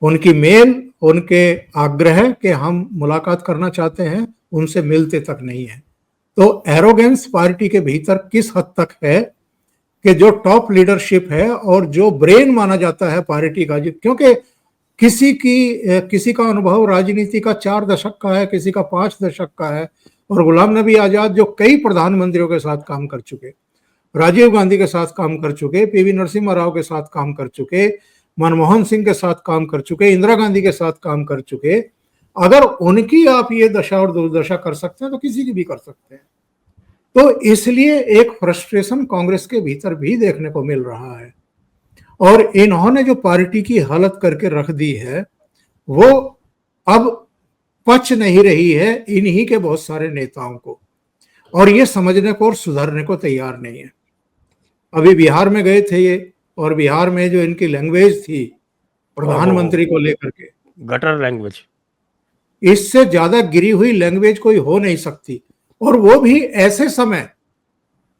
उनकी मेल, उनके आग्रह कि हम मुलाकात करना चाहते हैं, उनसे मिलते तक नहीं है। तो एरोगेंस पार्टी के भीतर किस हद तक है कि जो टॉप लीडरशिप है और जो ब्रेन माना जाता है पार्टी का, क्योंकि किसी का अनुभव राजनीति का 4 दशक का है, किसी का 5 दशक का है, और गुलाम नबी आजाद जो कई प्रधानमंत्रियों के साथ काम कर चुके, राजीव गांधी के साथ काम कर चुके, पीवी नरसिम्हा राव के साथ काम कर चुके, मनमोहन सिंह के साथ काम कर चुके, इंदिरा गांधी के साथ काम कर चुके, अगर उनकी आप ये दशा और दुर्दशा कर सकते हैं तो किसी की भी कर सकते हैं। तो इसलिए एक फ्रस्ट्रेशन कांग्रेस के भीतर भी देखने को मिल रहा है, और इन्होंने जो पार्टी की हालत करके रख दी है वो अब पच नहीं रही है इन्हीं के बहुत सारे नेताओं को, और ये समझने को और सुधरने को तैयार नहीं है। अभी बिहार में गए थे ये, और बिहार में जो इनकी लैंग्वेज थी प्रधानमंत्री को लेकर के, गटर लैंग्वेज, इससे ज्यादा गिरी हुई लैंग्वेज कोई हो नहीं सकती। और वो भी ऐसे समय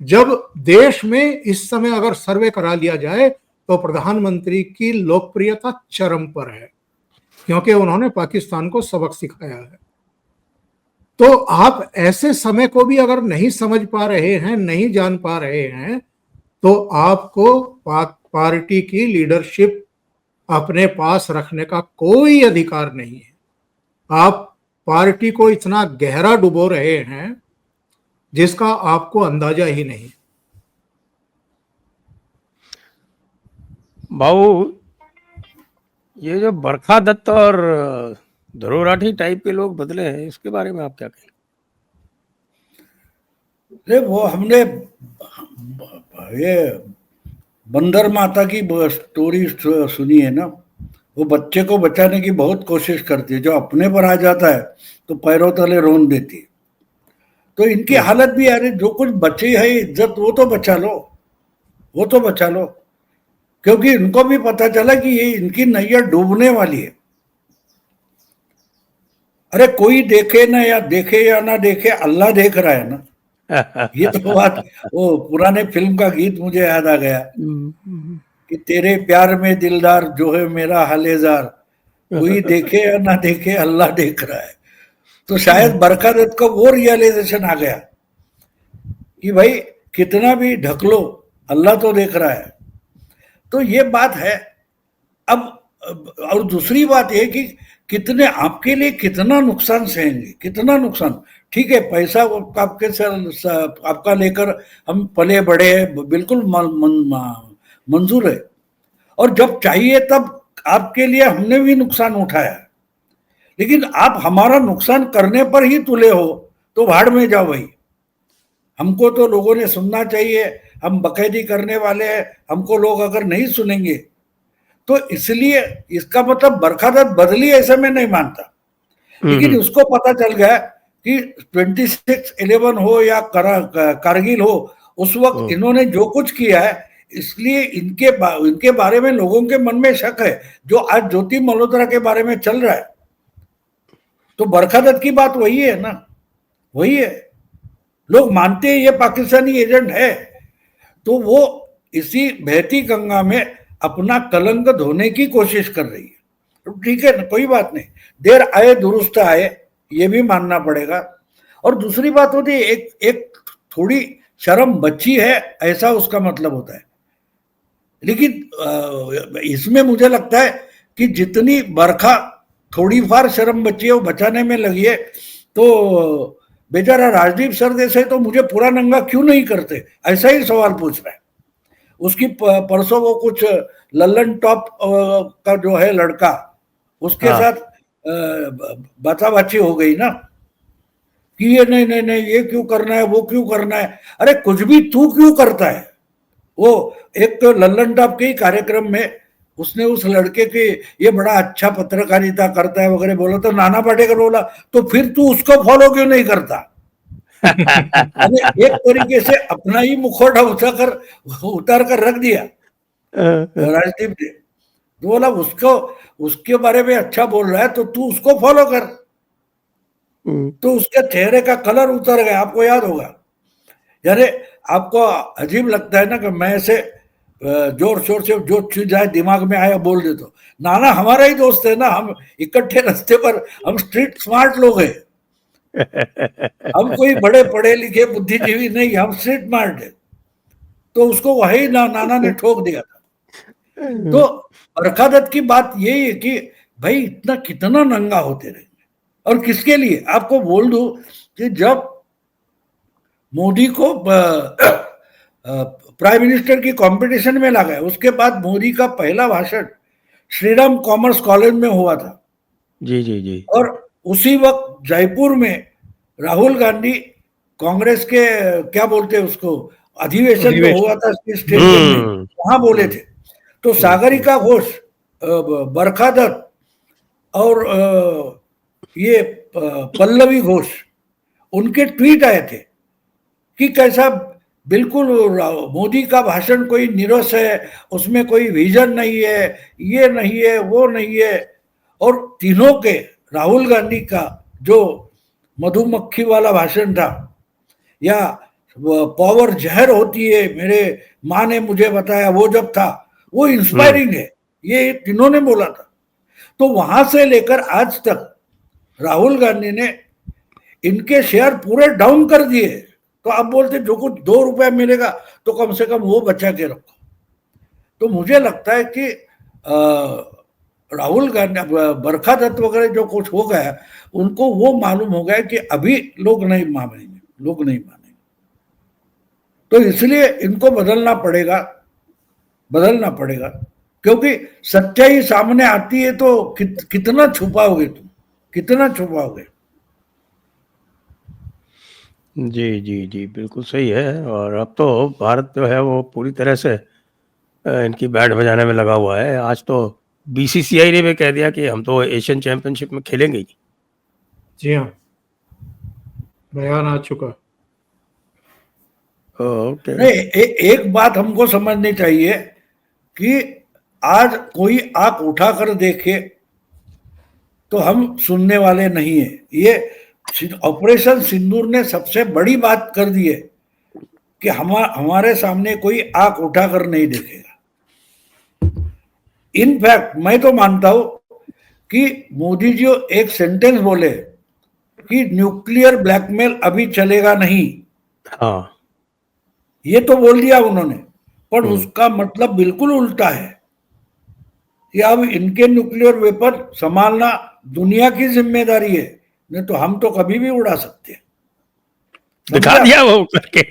जब देश में इस समय अगर सर्वे करा लिया जाए तो प्रधानमंत्री की लोकप्रियता चरम पर है, क्योंकि उन्होंने पाकिस्तान को सबक सिखाया है। तो आप ऐसे समय को भी अगर नहीं समझ पा रहे हैं, नहीं जान पा रहे हैं, तो आपको पार्टी की लीडरशिप अपने पास रखने का कोई अधिकार नहीं है। आप पार्टी को इतना गहरा डुबो रहे हैं जिसका आपको अंदाजा ही नहीं। भाऊ, ये जो बरखा दत्त और ध्रुव राठी टाइप के लोग बदले हैं, इसके बारे में आप क्या कहें? वो हमने ये बंदर माता की स्टोरी सुनी है ना, वो बच्चे को बचाने की बहुत कोशिश करती है, जो अपने पर आ जाता है तो पैरों तले रोन देती है। तो इनकी हालत भी, अरे जो कुछ बची है इज्जत वो तो बचा लो, वो तो बचा लो, क्योंकि इनको भी पता चला कि ये इनकी नैया डूबने वाली है। अरे कोई देखे ना या ना देखे, अल्लाह देख रहा है ना। ये तो बात, वो पुराने फिल्म का गीत मुझे याद आ गया कि तेरे प्यार में दिलदार जो है मेरा हालेजार, कोई देखे या ना देखे अल्लाह देख रहा है। तो शायद बरखा दत्त को वो रियलाइजेशन आ गया कि भाई कितना भी ढक लो अल्लाह तो देख रहा है। तो ये बात है। अब और दूसरी बात ये कि कितने आपके लिए कितना नुकसान सहेंगे, कितना नुकसान। ठीक है, पैसा आपके आपका लेकर हम पले बड़े हैं, बिल्कुल मंजूर है, और जब चाहिए तब आपके लिए हमने भी नुकसान उठाया, लेकिन आप हमारा नुकसान करने पर ही तुले हो तो भाड़ में जाओ भाई। हमको तो लोगों ने सुनना चाहिए, हम बकैदी करने वाले हैं, हमको लोग अगर नहीं सुनेंगे तो इसलिए इसका मतलब बरखा दत्त बदली ऐसे में नहीं मानता, लेकिन उसको पता चल गया कि 26/11 हो या कारगिल हो, उस वक्त इन्होंने जो कुछ किया है, इसलिए इनके बारे में लोगों के मन में शक है, जो आज ज्योति मल्होत्रा के बारे में चल रहा है। तो बरखा दत्त की बात वही है ना, वही है। लोग मानते हैं ये पाकिस्तानी एजेंट है, तो वो इसी बहती गंगा में अपना कलंक धोने की कोशिश कर रही है। ठीक है ना, कोई बात नहीं, देर आए दुरुस्त आए, ये भी मानना पड़ेगा। और दूसरी बात होती है, एक थोड़ी शर्म बची है ऐसा उसका मतलब होता है। लेकिन इसमें मुझे लगता है कि जितनी बरखा थोड़ी फार शर्म बची है वो बचाने में लगी है, तो बेचारा राजदीप सरदेसाई तो मुझे पूरा नंगा क्यों नहीं करते, ऐसा ही सवाल पूछ रहा है। उसकी परसों वो कुछ लल्लन टॉप का जो है लड़का, उसके साथ बाचाबाची हो गई ना कि ये नहीं नहीं नहीं ये क्यों करना है, वो क्यों करना है। अरे कुछ भी तू क्यों करता है। वो एक तो लल्लन टॉप के ही कार्यक्रम में उसने उस लड़के के ये बड़ा अच्छा पत्रकारिता करता है वगैरह बोला, तो नाना पाटेकर बोला तो फिर तू उसको फॉलो क्यों नहीं करता। एक तरीके से अपना ही मुखौटा उतार कर रख दिया राजदीप ने। तो बोला उसको उसके बारे में अच्छा बोल रहा है तो तू उसको फॉलो कर। तो उसके चेहरे का कलर उतर गया, आपको याद होगा। यानी आपको अजीब लगता है ना कि मैं ऐसे जोर शोर से जो चीज आए दिमाग में आया बोल दे। तो नाना हमारा ही दोस्त है ना, हम इकट्ठे रास्ते पर, हम स्ट्रीट स्मार्ट लोग हैं, हम कोई बड़े पढ़े लिखे बुद्धिजीवी नहीं, हम स्ट्रीट स्मार्ट है। तो उसको वही नाना ने ठोक दिया था। तो बरखा दत्त की बात यही है कि भाई इतना कितना नंगा होते रहेंगे और किसके लिए। आपको बोल दूं कि जब मोदी को प्राइम मिनिस्टर की कंपटीशन में लगा, उसके बाद मोदी का पहला भाषण श्रीराम कॉमर्स कॉलेज में हुआ था। जी जी जी। और उसी वक्त जयपुर में राहुल गांधी कांग्रेस के क्या बोलते हैं उसको अधिवेशन जो हुआ था स्टेडियम में, वहां बोले थे। तो सागरिका घोष, बरखा दत्त और ये पल्लवी घोष, उनके ट्वीट आए थे कि कैसा बिल्कुल मोदी का भाषण कोई निरस है, उसमें कोई विजन नहीं है, ये नहीं है, वो नहीं है। और तीनों के राहुल गांधी का जो मधुमक्खी वाला भाषण था, या पावर जहर होती है मेरे माँ ने मुझे बताया, वो जब था वो इंस्पायरिंग है, ये तीनों ने बोला था। तो वहां से लेकर आज तक राहुल गांधी ने इनके शेयर पूरे डाउन कर दिए। तो आप बोलते जो कुछ 2 रुपया मिलेगा तो कम से कम वो बचा के रखो। तो मुझे लगता है कि राहुल गांधी, बरखा दत्त वगैरह जो कुछ हो गया, उनको वो मालूम हो गया कि अभी लोग नहीं मानेंगे, लोग नहीं मानेंगे। तो इसलिए इनको बदलना पड़ेगा, बदलना पड़ेगा, क्योंकि सच्चाई सामने आती है तो कितना छुपाओगे तुम, कितना छुपाओगे। जी जी जी, बिल्कुल सही है। और अब तो भारत जो है वो पूरी तरह से इनकी बैंड बजाने में लगा हुआ है। आज तो बीसीसीआई ने भी कह दिया कि हम तो एशियन चैंपियनशिप में खेलेंगे ही। जी हाँ, बयान आ चुका। ओके। नहीं, एक बात हमको समझनी चाहिए कि आज कोई आंख उठाकर देखे तो हम सुनने वाले नहीं है। ये ऑपरेशन सिंदूर ने सबसे बड़ी बात कर दी है कि हमारे सामने कोई आंख उठाकर नहीं देखेगा। इनफैक्ट मैं तो मानता हूं कि मोदी जी एक सेंटेंस बोले कि न्यूक्लियर ब्लैकमेल अभी चलेगा नहीं। हाँ, ये तो बोल दिया उन्होंने, पर उसका मतलब बिल्कुल उल्टा है कि अब इनके न्यूक्लियर वेपन संभालना दुनिया की जिम्मेदारी है, नहीं तो हम तो कभी भी उड़ा सकते हैं। दिखा दिया वो करके।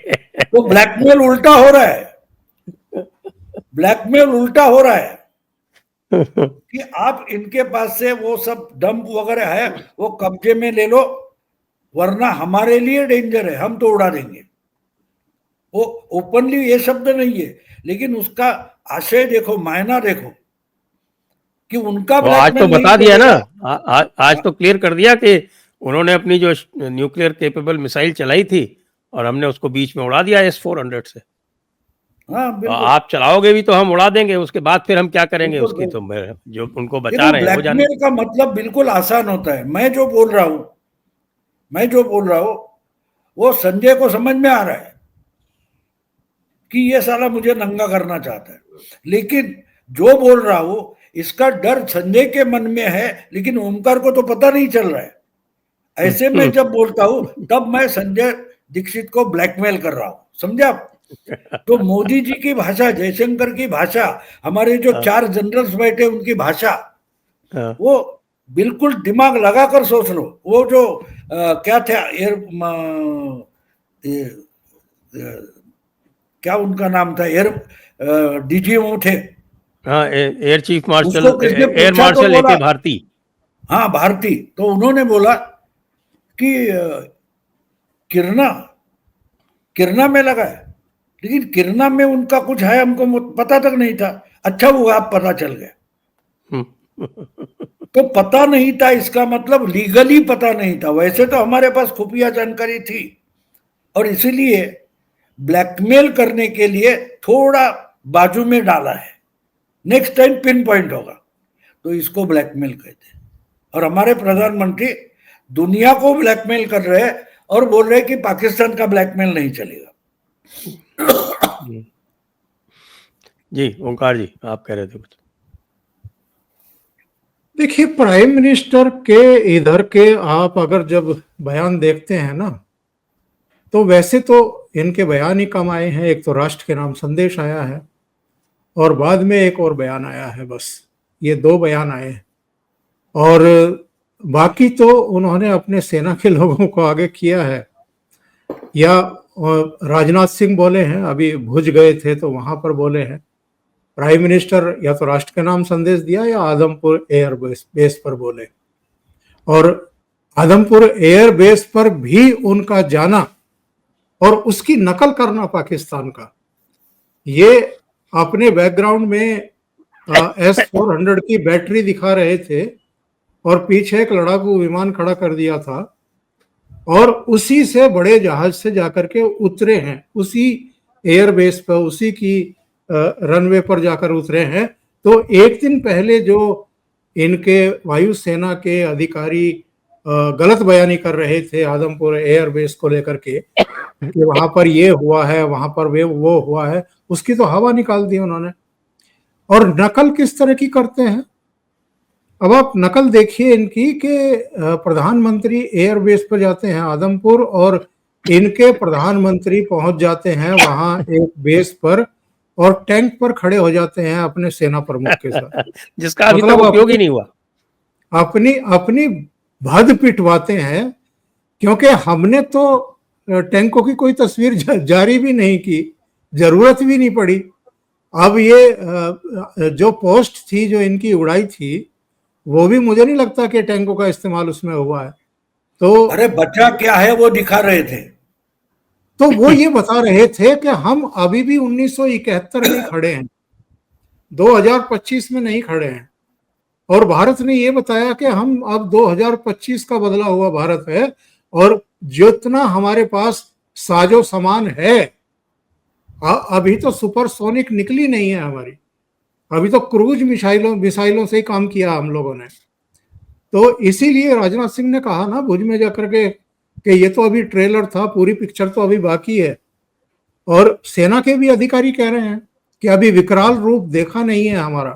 तो ब्लैकमेल उल्टा हो रहा है, ब्लैकमेल उल्टा हो रहा है कि आप इनके पास से वो सब डंप वगैरह है वो कब्जे में ले लो, वरना हमारे लिए डेंजर है, हम तो उड़ा देंगे। वो ओपनली ये शब्द नहीं है, लेकिन उसका आशय देखो, मायना देखो कि उनका तो आज तो बता दिया ना, आज तो क्लियर कर दिया कि उन्होंने अपनी जो न्यूक्लियर केपेबल मिसाइल चलाई थी और हमने उसको बीच में उड़ा दिया S-400 से। हाँ, आप चलाओगे भी तो हम उड़ा देंगे, उसके बाद फिर हम क्या करेंगे उसकी। तो जो उनको बचा रहे हैं वो जाने। ब्लैकमेल का मतलब बिल्कुल आसान होता है। मैं जो बोल रहा हूं वो संजय को समझ में आ रहा है कि ये साला मुझे नंगा करना चाहता है, लेकिन जो बोल रहा हूं इसका डर संजय के मन में है, लेकिन ओमकार को तो पता नहीं चल रहा है। ऐसे में जब बोलता हूं तब मैं संजय दीक्षित को ब्लैकमेल कर रहा हूं, समझा। तो मोदी जी की भाषा, जयशंकर की भाषा, हमारे जो 4 जनरल्स बैठे उनकी भाषा, हाँ। वो बिल्कुल दिमाग लगाकर सोच लो। वो जो क्या था एयर क्या उनका नाम था, एयर डीजीएमओ थे। हाँ, एयर चीफ मार्शल, उसको किसने एयर पूछा तो मार्शल बोला, एके भारती। हाँ भारती। तो उन्होंने बोला कि किरना किरना में लगा है, लेकिन किरना में उनका कुछ है हमको पता तक नहीं था। अच्छा हुआ आप पता चल गया। तो पता नहीं था इसका मतलब लीगली पता नहीं था, वैसे तो हमारे पास खुफिया जानकारी थी, और इसीलिए ब्लैकमेल करने के लिए थोड़ा बाजू में डाला है, नेक्स्ट टाइम पिन पॉइंट होगा। तो इसको ब्लैकमेल कहते हैं। और हमारे प्रधानमंत्री दुनिया को ब्लैकमेल कर रहे हैं और बोल रहे हैं कि पाकिस्तान का ब्लैकमेल नहीं चलेगा। जी ओंकार जी, आप कह रहे थे कुछ। देखिए, प्राइम मिनिस्टर के इधर के आप अगर जब बयान देखते हैं ना, तो वैसे तो इनके बयान ही कम आए हैं। एक तो राष्ट्र के नाम संदेश आया है और बाद में एक और बयान आया है, बस ये 2 बयान आए हैं। और बाकी तो उन्होंने अपने सेना के लोगों को आगे किया है, या राजनाथ सिंह बोले हैं, अभी भुज गए थे तो वहां पर बोले हैं। प्राइम मिनिस्टर या तो राष्ट्र के नाम संदेश दिया या आदमपुर एयर बेस पर बोले। और आदमपुर एयर बेस पर भी उनका जाना और उसकी नकल करना पाकिस्तान का, ये अपने बैकग्राउंड में S-400 की बैटरी दिखा रहे थे और पीछे एक लड़ाकू विमान खड़ा कर दिया था, और उसी से बड़े जहाज से जाकर के उतरे हैं, उसी एयरबेस पर, उसी की रनवे पर जाकर उतरे हैं। तो एक दिन पहले जो इनके वायुसेना के अधिकारी गलत बयानी कर रहे थे आदमपुर एयरबेस को लेकर के कि वहां पर ये हुआ है, वहां पर वो हुआ है, उसकी तो हवा निकाल दी उन्होंने। और नकल किस तरह की करते हैं, अब आप नकल देखिए इनकी कि प्रधानमंत्री एयरबेस पर जाते हैं आदमपुर, और इनके प्रधानमंत्री पहुंच जाते हैं वहां एक बेस पर और टैंक पर खड़े हो जाते हैं अपने सेना प्रमुख के साथ। जिसका अभी मतलब तक उपयोग ही नहीं हुआ। अपनी अपनी भद पिटवाते हैं, क्योंकि हमने तो टैंकों की कोई तस्वीर जारी भी नहीं की, जरूरत भी नहीं पड़ी। अब ये जो पोस्ट थी जो इनकी उड़ाई थी, वो भी मुझे नहीं लगता कि टैंकों का इस्तेमाल उसमें हुआ है। तो अरे बच्चा क्या है वो दिखा रहे थे। तो वो ये बता रहे थे कि हम अभी भी 1971 में खड़े हैं, 2025 में नहीं खड़े हैं। और भारत ने ये बताया कि हम अब 2025 का बदला हुआ भारत है, और जितना हमारे पास साजो सामान है, अभी तो सुपरसोनिक निकली नहीं है हमारी, अभी तो क्रूज मिसाइलों से ही काम किया हम लोगों ने। तो इसीलिए राजनाथ सिंह ने कहा ना भुज में जाकर के कि ये तो अभी ट्रेलर था, पूरी पिक्चर तो अभी बाकी है। और सेना के भी अधिकारी कह रहे हैं कि अभी विकराल रूप देखा नहीं है हमारा।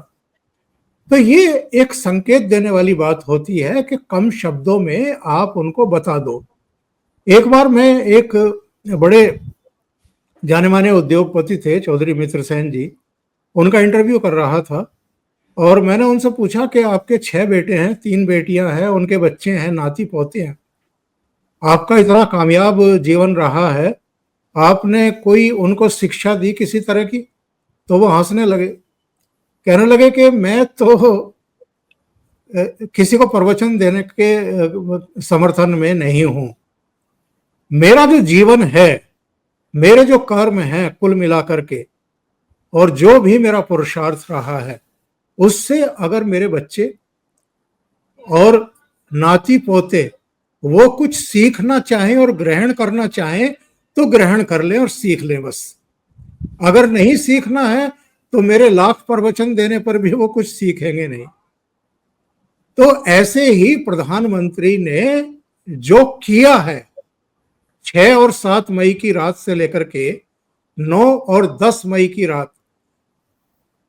तो ये एक संकेत देने वाली बात होती है कि कम शब्दों में आप उनको बता दो। एक बार मैं एक बड़े जाने माने उद्योगपति थे, चौधरी मित्र सेन जी, उनका इंटरव्यू कर रहा था, और मैंने उनसे पूछा कि आपके 6 बेटे हैं, 3 बेटियां हैं, उनके बच्चे हैं, नाती पोते हैं, आपका इतना कामयाब जीवन रहा है, आपने कोई उनको शिक्षा दी किसी तरह की? तो वो हंसने लगे, कहने लगे कि मैं तो किसी को प्रवचन देने के समर्थन में नहीं हूं। मेरा जो जीवन है, मेरे जो कर्म हैं कुल मिलाकर के, और जो भी मेरा पुरुषार्थ रहा है, उससे अगर मेरे बच्चे और नाती पोते वो कुछ सीखना चाहें और ग्रहण करना चाहें तो ग्रहण कर लें और सीख लें बस। अगर नहीं सीखना है तो मेरे लाख प्रवचन देने पर भी वो कुछ सीखेंगे नहीं। तो ऐसे ही प्रधानमंत्री ने जो किया है 6 और 7 मई की रात से लेकर के 9 और 10 मई की रात,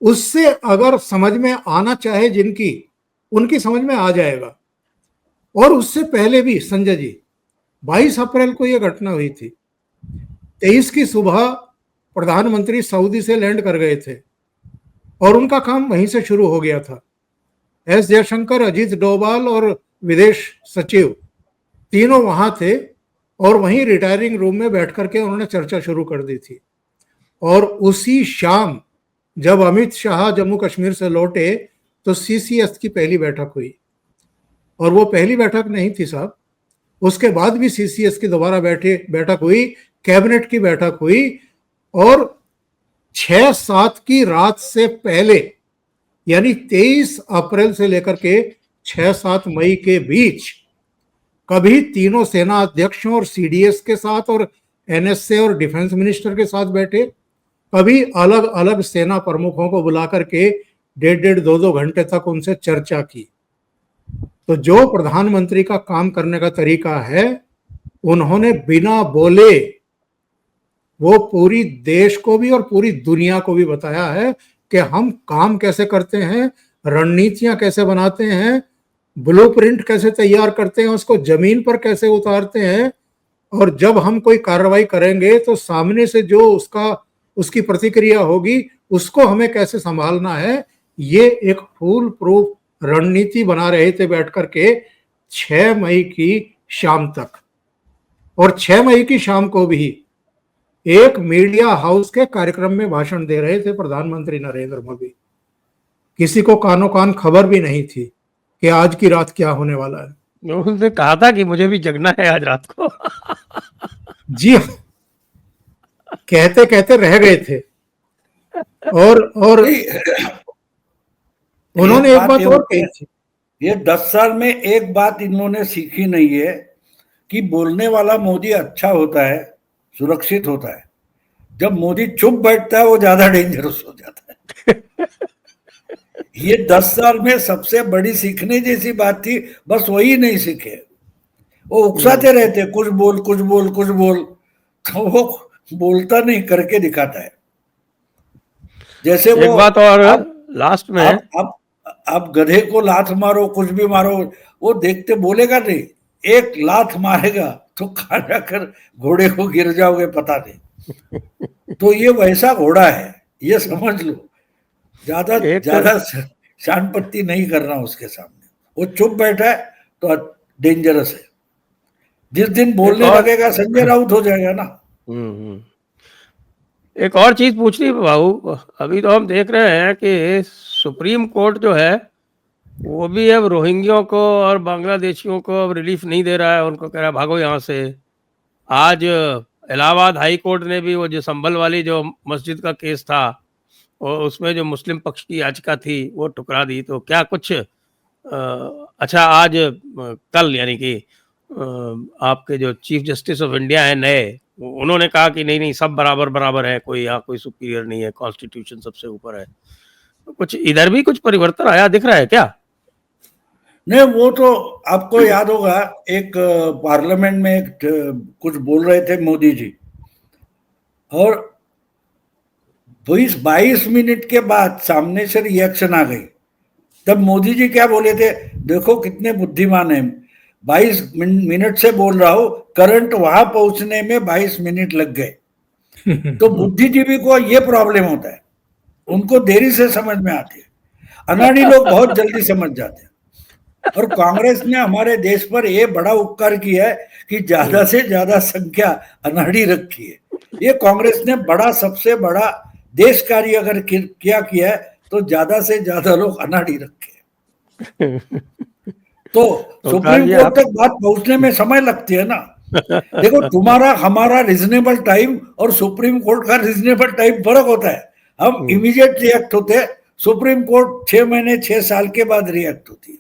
उससे अगर समझ में आना चाहे जिनकी, उनकी समझ में आ जाएगा। और उससे पहले भी संजय जी, 22 अप्रैल को यह घटना हुई थी। 23 की सुबह प्रधानमंत्री सऊदी से लैंड कर गए थे और उनका काम वहीं से शुरू हो गया था। एस जयशंकर, अजीत डोभाल और विदेश सचिव तीनों वहां थे और वहीं रिटायरिंग रूम में बैठ करके उन्होंने चर्चा शुरू कर दी थी। और उसी शाम जब अमित शाह जम्मू कश्मीर से लौटे तो सीसीएस की पहली बैठक हुई। और वो पहली बैठक नहीं थी साहब, उसके बाद भी सीसीएस की दोबारा बैठक हुई, कैबिनेट की बैठक हुई। और 6-7 की रात से पहले यानी 23 अप्रैल से लेकर के 6-7 मई के बीच कभी तीनों सेना अध्यक्षों और सीडीएस के साथ और एनएसए और डिफेंस मिनिस्टर के साथ बैठे, कभी अलग अलग सेना प्रमुखों को बुला करके 1.5-2 घंटे तक उनसे चर्चा की। तो जो प्रधानमंत्री का काम करने का तरीका है, उन्होंने बिना बोले वो पूरी देश को भी और पूरी दुनिया को भी बताया है कि हम काम कैसे करते हैं, रणनीतियां कैसे बनाते हैं, ब्लूप्रिंट कैसे तैयार करते हैं, उसको जमीन पर कैसे उतारते हैं, और जब हम कोई कार्रवाई करेंगे तो सामने से जो उसकी प्रतिक्रिया होगी उसको हमें कैसे संभालना है। ये एक फूल प्रूफ रणनीति बना रहे थे बैठ करके 6 मई की शाम तक। और 6 मई की शाम को भी एक मीडिया हाउस के कार्यक्रम में भाषण दे रहे थे प्रधानमंत्री नरेंद्र मोदी। किसी को कानो कान खबर भी नहीं थी कि आज की रात क्या होने वाला है। उन्होंने कहा था कि मुझे भी जगना है आज रात को। जी कहते कहते रह गए थे। और उन्होंने एक बात और कही थी, ये 10 साल में एक बात इन्होंने सीखी नहीं है कि बोलने वाला मोदी अच्छा होता है, सुरक्षित होता है। जब मोदी चुप बैठता है वो ज्यादा डेंजरस हो जाता है। ये 10 साल में सबसे बड़ी सीखने जैसी बात थी, बस वही नहीं सीखे। वो उकसाते रहते, कुछ बोल कुछ बोल कुछ बोल, तो वो बोलता नहीं, करके दिखाता है। जैसे वो एक बात और लास्ट में, आप गधे को लात मारो, कुछ भी मारो, वो देखते बोलेगा नहीं, एक लात मारेगा तो कहाँ जाकर घोड़े को गिर जाओगे पता नहीं। तो ये वैसा घोड़ा है, ये समझ लो। ज्यादा शानपत्ती नहीं करना उसके सामने। वो चुप बैठा है तो डेंजरस है। जिस दिन बोलने लगेगा संजय राउत हो जाएगा ना। एक और चीज पूछनी है बाबू, अभी तो हम देख रहे हैं कि सुप्रीम कोर्ट जो है वो भी अब रोहिंग्यों को और बांग्लादेशियों को अब रिलीफ नहीं दे रहा है, उनको कह रहा है भागो यहाँ से। आज इलाहाबाद हाई कोर्ट ने भी वो जो संभल वाली जो मस्जिद का केस था और उसमें जो मुस्लिम पक्ष की याचिका थी वो ठुकरा दी। तो क्या कुछ अच्छा आज कल यानी कि आपके जो चीफ जस्टिस ऑफ इंडिया है नए, उन्होंने कहा कि नहीं सब बराबर बराबर है, कोई यहाँ कोई सुपीरियर नहीं है, कॉन्स्टिट्यूशन सबसे ऊपर है। तो कुछ इधर भी कुछ परिवर्तन आया दिख रहा है क्या? नहीं, वो तो आपको याद होगा एक पार्लियामेंट में कुछ बोल रहे थे मोदी जी, और 22 मिनट के बाद सामने से रिएक्शन आ गई। तब मोदी जी क्या बोले थे, देखो कितने बुद्धिमान है, 22 मिनट से बोल रहा हूं, करंट वहां पहुंचने में 22 मिनट लग गए। तो बुद्धिजीवी को ये प्रॉब्लम होता है, उनको देरी से समझ में आती है, अनाड़ी लोग बहुत जल्दी समझ जाते हैं। और कांग्रेस ने हमारे देश पर यह बड़ा उपकार किया है कि ज्यादा से ज्यादा संख्या अनाड़ी रखी है। ये कांग्रेस ने सबसे बड़ा देश कार्य अगर किया है तो ज्यादा से ज्यादा लोग अनाड़ी रखे। तो सुप्रीम कोर्ट तक बात पहुंचने में समय लगती है ना। देखो, तुम्हारा हमारा रीजनेबल टाइम और सुप्रीम कोर्ट का रीजनेबल टाइम फर्क होता है। हम इमीडिएट रिएक्ट होते हैं, सुप्रीम कोर्ट 6 महीने 6 साल के बाद रिएक्ट होती है।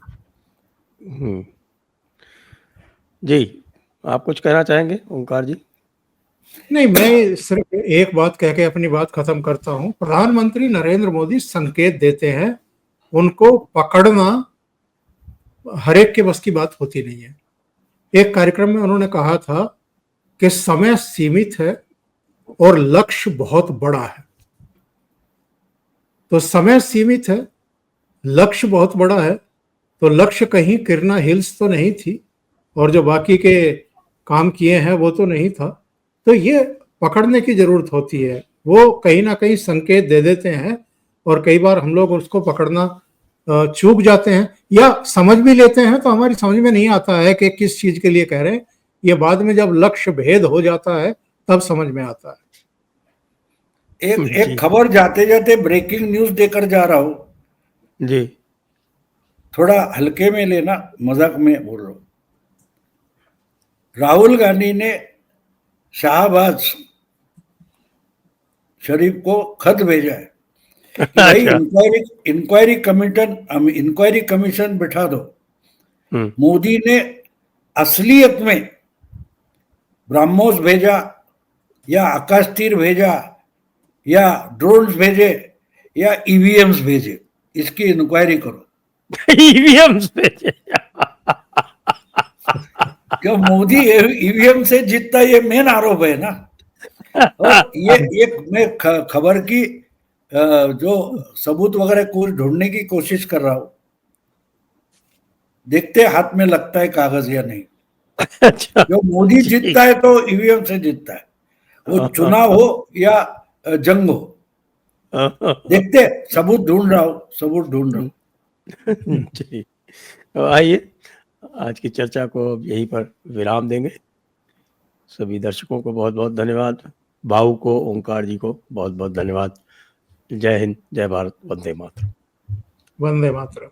जी, आप कुछ कहना चाहेंगे ओंकार जी? नहीं, मैं सिर्फ एक बात कह के अपनी बात खत्म करता हूं। प्रधानमंत्री नरेंद्र मोदी संकेत देते हैं, उनको पकड़ना हर एक के बस की बात होती नहीं है। एक कार्यक्रम में उन्होंने कहा था कि समय सीमित है और लक्ष्य बहुत बड़ा है। तो समय सीमित है, लक्ष्य बहुत बड़ा है, तो लक्ष्य कहीं किरना हिल्स तो नहीं थी और जो बाकी के काम किए हैं वो तो नहीं था। तो ये पकड़ने की जरूरत होती है। वो कहीं ना कहीं संकेत दे देते हैं और कई बार हम लोग उसको पकड़ना चूक जाते हैं या समझ भी लेते हैं तो हमारी समझ में नहीं आता है कि किस चीज के लिए कह रहे हैं। ये बाद में जब लक्ष्य भेद हो जाता है तब समझ में आता है। एक खबर जाते जाते ब्रेकिंग न्यूज देकर जा रहा हूं जी, थोड़ा हल्के में लेना, मजाक में बोल रहा हूं। राहुल गांधी ने शाहबाज शरीफ को खत भेजा है कि भाई इंक्वायरी कमीशन बिठा दो। मोदी ने असलियत में ब्रह्मोस भेजा या आकाश तीर भेजा या ड्रोन्स भेजे या ईवीएम्स भेजे, इसकी इंक्वायरी करो। ईवीएम्स भेजे क्यों मोदी ईवीएम से जीतता, ये मेन आरोप है ना। और ये एक मैं खबर की जो सबूत वगैरह कुछ ढूंढने की कोशिश कर रहा हूं, देखते हाथ में लगता है कागज या नहीं। अच्छा, जो मोदी जीतता है तो ईवीएम से जीतता है, वो चुनाव हो या जंग हो। देखते, सबूत ढूंढ रहा हूं। जी, तो आइए आज की चर्चा को अब यहीं पर विराम देंगे। सभी दर्शकों को बहुत बहुत धन्यवाद, भाऊ को, ओंकार जी को बहुत बहुत धन्यवाद। जय हिंद, जय भारत, वंदे मातरम। वंदे मातरम।